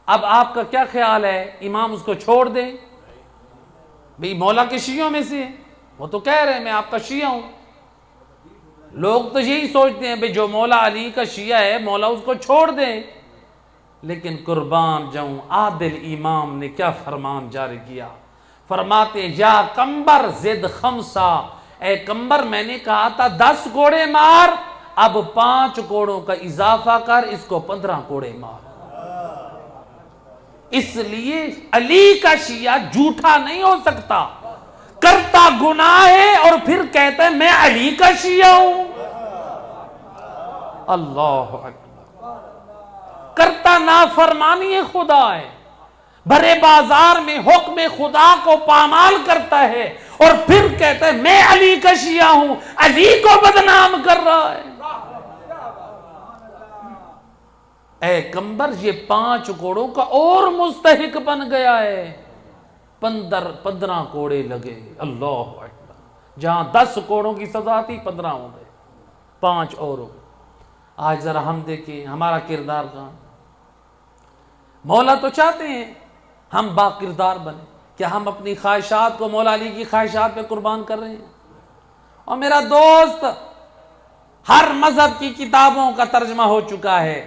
اب آپ کا کیا خیال ہے, امام اس کو چھوڑ دیں؟ بھئی مولا کے شیعوں میں سے, وہ تو کہہ رہے ہیں میں آپ کا شیعہ ہوں. لوگ تو یہی سوچتے ہیں بھئی جو مولا علی کا شیعہ ہے مولا اس کو چھوڑ دیں. لیکن قربان جاؤں, عادل امام نے کیا فرمان جاری کیا, فرماتے یا کمبر زد 5, اے کمبر میں نے کہا تھا 10 کوڑے مار, اب 5 کوڑوں کا اضافہ کر, اس کو 15 کوڑے مار. اس لیے علی کا شیعہ جھوٹا نہیں ہو سکتا, کرتا گناہ ہے اور پھر کہتا ہے میں علی کا شیعہ ہوں. اللہ اکبر, کرتا نافرمانی خدا ہے, بھرے بازار میں حکم خدا کو پامال کرتا ہے, اور پھر کہتا ہے میں علی کا شیعہ ہوں، علی کو بدنام کر رہا ہے۔ اے کمبر، یہ 5 کوڑوں کا اور مستحق بن گیا ہے۔ 15 کوڑے لگے، اللہ اکبر، جہاں 10 کوڑوں کی سزا تھی 15 ہو گئے، 5 اور۔ آج ذرا ہم دیکھیں ہمارا کردار کہاں۔ مولا تو چاہتے ہیں ہم با کردار بنیں، کیا ہم اپنی خواہشات کو مولا علی کی خواہشات پہ قربان کر رہے ہیں؟ اور میرا دوست، ہر مذہب کی کتابوں کا ترجمہ ہو چکا ہے،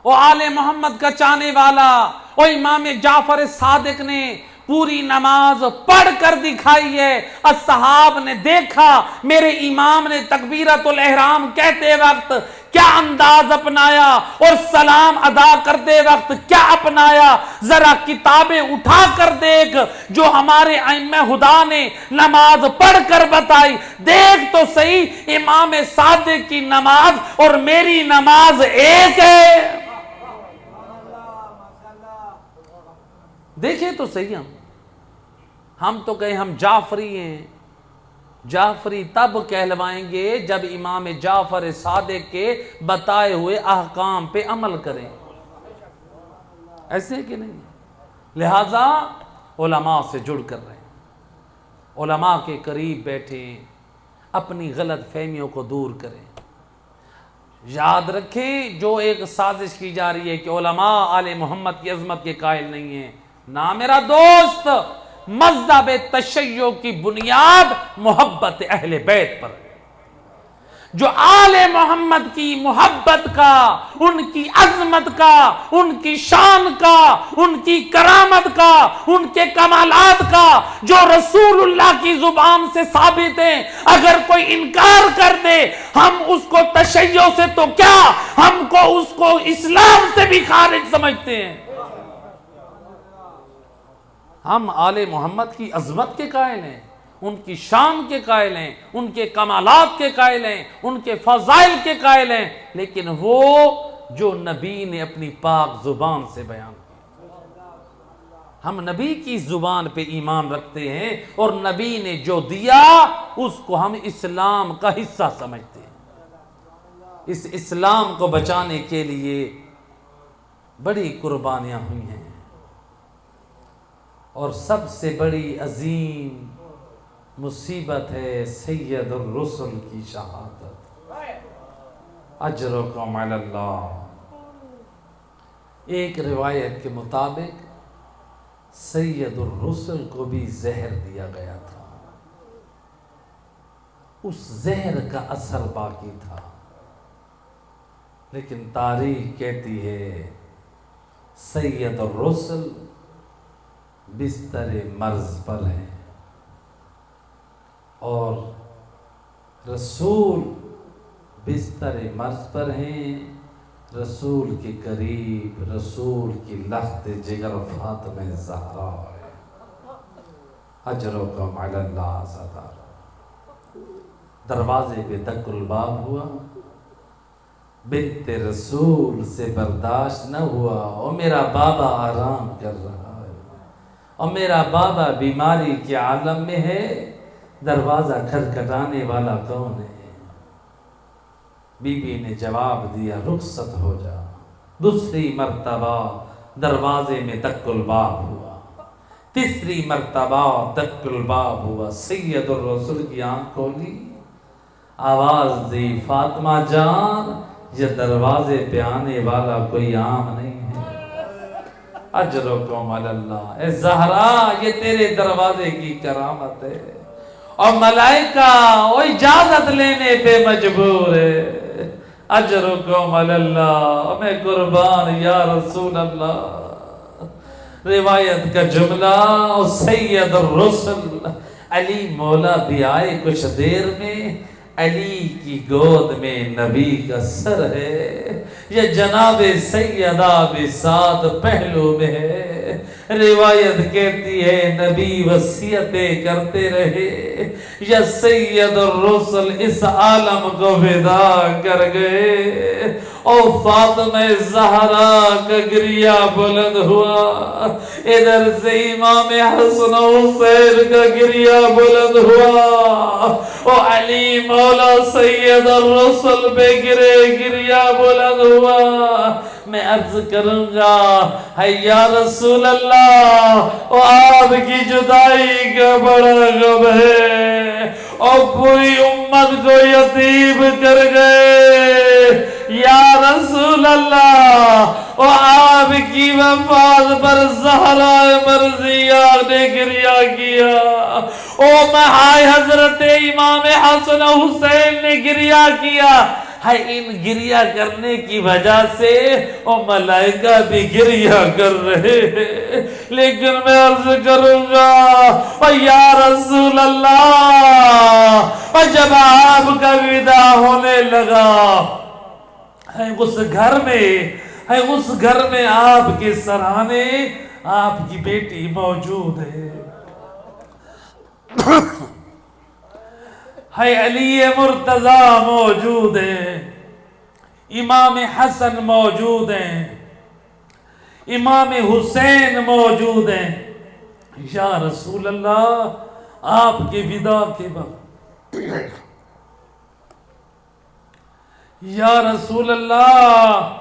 وہ آل محمد کا چاہنے والا، وہ امام جعفر صادق نے پوری نماز پڑھ کر دکھائی ہے۔ اصحاب نے دیکھا میرے امام نے تکبیرۃ الاحرام کہتے وقت کیا انداز اپنایا اور سلام ادا کرتے وقت کیا اپنایا۔ ذرا کتابیں اٹھا کر دیکھ جو ہمارے ائمہ خدا نے نماز پڑھ کر بتائی، دیکھ تو صحیح، امام صادق کی نماز اور میری نماز ایک ہے۔ دیکھیں تو صحیح، ہم تو کہیں ہم جعفری ہیں۔ جعفری تب کہلوائیں گے جب امام جعفر صادق کے بتائے ہوئے احکام پہ عمل کریں، ایسے کہ نہیں؟ لہذا علماء سے جڑ کر رہیں، علماء کے قریب بیٹھیں، اپنی غلط فہمیوں کو دور کریں۔ یاد رکھیں جو ایک سازش کی جا رہی ہے کہ علماء آل محمد کی عظمت کے قائل نہیں ہیں، نہ میرا دوست، مذہب تشیع کی بنیاد محبت اہل بیت پر ہے۔ جو آل محمد کی محبت کا، ان کی عظمت کا، ان کی شان کا، ان کی کرامت کا، ان کے کمالات کا جو رسول اللہ کی زبان سے ثابت ہیں، اگر کوئی انکار کر دے ہم اس کو تشیع سے تو کیا، ہم کو اس کو اسلام سے بھی خارج سمجھتے ہیں۔ ہم آل محمد کی عظمت کے قائل ہیں، ان کی شان کے قائل ہیں، ان کے کمالات کے قائل ہیں، ان کے فضائل کے قائل ہیں، لیکن وہ جو نبی نے اپنی پاک زبان سے بیان کیا، ہم نبی کی زبان پہ ایمان رکھتے ہیں اور نبی نے جو دیا اس کو ہم اسلام کا حصہ سمجھتے ہیں۔ اس اسلام کو بچانے کے لیے بڑی قربانیاں ہوئی ہیں، اور سب سے بڑی عظیم مصیبت ہے سید الرسل کی شہادت۔ اجرکم علی اللہ۔ ایک روایت کے مطابق سید الرسل کو بھی زہر دیا گیا تھا، اس زہر کا اثر باقی تھا، لیکن تاریخ کہتی ہے سید الرسل بستر مرض پر ہیں، اور رسول بستر مرض پر ہیں، رسول کے قریب رسول کی لخت جگر فاطمہ زہرا ہے۔ اجرکم علی اللہ صدار۔ دروازے پہ دق الباب ہوا، بنت رسول سے برداشت نہ ہوا، اور میرا بابا آرام کر رہا ہے اور میرا بابا بیماری کے عالم میں ہے، دروازہ کھٹکھٹانے والا کون ہے؟ بی بی نے جواب دیا رخصت ہو جا۔ دوسری مرتبہ دروازے میں دق الباب ہوا، تیسری مرتبہ دق الباب ہوا، سید الرسول کی آنکھ کھولی، آواز دی فاطمہ جان یہ دروازے پہ آنے والا کوئی عام نہیں ہے۔ اجرکم علی اللہ۔ اے زہرا یہ تیرے دروازے کی کرامت ہے، اور ملائکہ وہ اجازت لینے پہ مجبور ہے۔ اجرکم علی اللہ۔ میں قربان یا رسول اللہ۔ روایت کا جملہ سید الرسل علی مولا بھی آئے کچھ دیر میں، علی کی گود میں نبی کا سر ہے، یہ جناب سیدہ بساط پہلو میں ہے۔ روایت کہتی ہے نبی وصیتیں کرتے رہے، یا سید الرسل اس عالم کو ودا کر گئے، اور فاطمہ زہرا کا گریہ بلند ہوا، ادھر سے امام حسن و حسین کا گریہ بلند ہوا، اور علی مولا سید الرسل پہ گریہ بلند ہوا۔ میں عرض کروں گا ہے یا رسول اللہ، اور آپ کی جدائی کا بڑا غم ہے، اور پوری امت کو یتیم کر گئے یا رسول اللہ، اور آپ کی وفات پر زہرا مرضیہ نے گریہ کیا، اور مہائے حضرت امام حسن و حسین نے گریہ کیا ہے۔ ان گریہ کرنے کی وجہ سے اور ملائکہ بھی گریہ کر رہے ہیں، لیکن میں عرض کروں گا اور یا رسول اللہ، اور جب آپ کا وداع ہونے لگا ہے اس گھر میں آپ کے سرانے آپ کی بیٹی موجود ہے، ہے علی مرتضی موجود ہے، امام حسن موجود ہیں، امام حسین موجود ہیں۔ یا رسول اللہ، آپ کے وداع کے بعد یا رسول اللہ،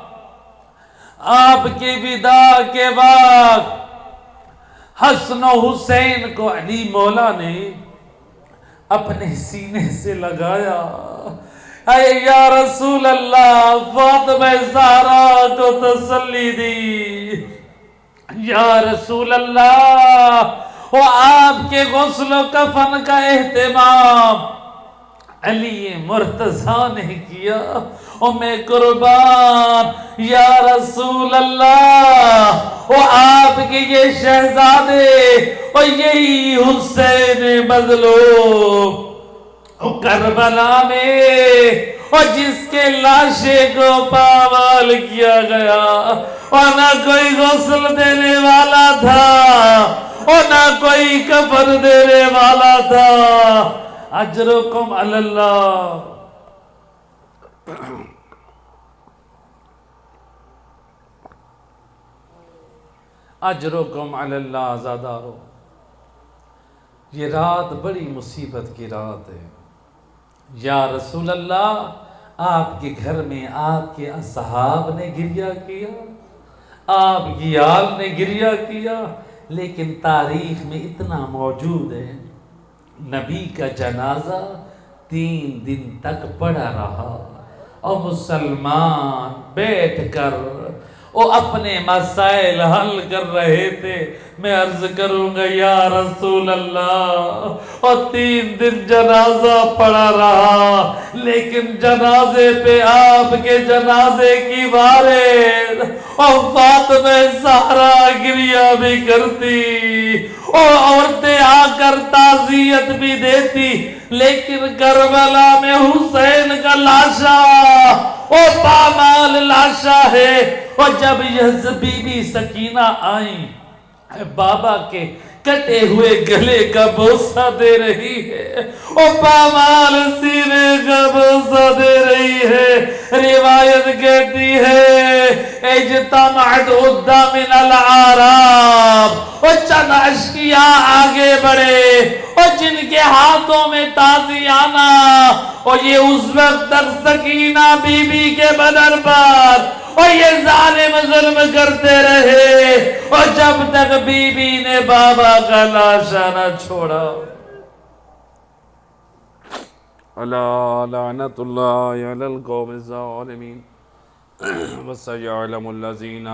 آپ کے وداع کے بعد حسن و حسین کو علی مولا نے اپنے سینے سے لگایا۔ اے یا رسول اللہ، فاطمہ زہرا کو تسلی دی۔ یا رسول اللہ، وہ آپ کے غسل و کفن کا اہتمام علی مرتضیٰ نے کیا، اور میں قربان یا رسول اللہ، وہ آپ کے یہ شہزادے اور یہی حسین مظلوم کربلا میں، اور جس کے لاشے کو پامال کیا گیا، اور نہ کوئی غسل دینے والا تھا اور نہ کوئی کفن دینے والا تھا۔ اجرکم علی اللہ، اجرکم علی اللہ عزادارو۔ یہ رات بڑی مصیبت کی رات ہے یا رسول اللہ، آپ کے گھر میں آپ کے اصحاب نے گریہ کیا، آپ کی آل نے گریہ کیا، لیکن تاریخ میں اتنا موجود ہے، نبی کا جنازہ 3 دن تک پڑا رہا، اور مسلمان بیٹھ کر وہ اپنے مسائل حل کر رہے تھے۔ میں عرض کروں گا یا رسول اللہ، اور 3 دن جنازہ پڑا رہا، لیکن جنازے پہ آپ کے جنازے کی وارث اور فاطمہ زہرا گریہ بھی کرتی، اور عورتیں آ کر تعزیت بھی دیتی، لیکن کربلا میں حسین کا لاشا وہ پامال لاشا ہے۔ اور جب یہ بی بی سکینہ آئیں، بابا کے کٹے ہوئے گلے کا بوسہ دے رہی ہے، اور پامال سینے کا بوسہ دے رہی ہے۔ روایت کہتی ہے اجتمعت عدہ من العراب، اور چند اشقیاء آگے بڑھے، اور جن کے ہاتھوں میں تازیانہ، اور یہ اس وقت تک سکینہ بی بی کے بدن پر اور یہ ظالم ظلم کرتے رہے، اور جب تک بی بی نے بابا کا لاشا نہ چھوڑا۔ الا لعنت اللہ علی القوم الظالمین، وسيعلم الذین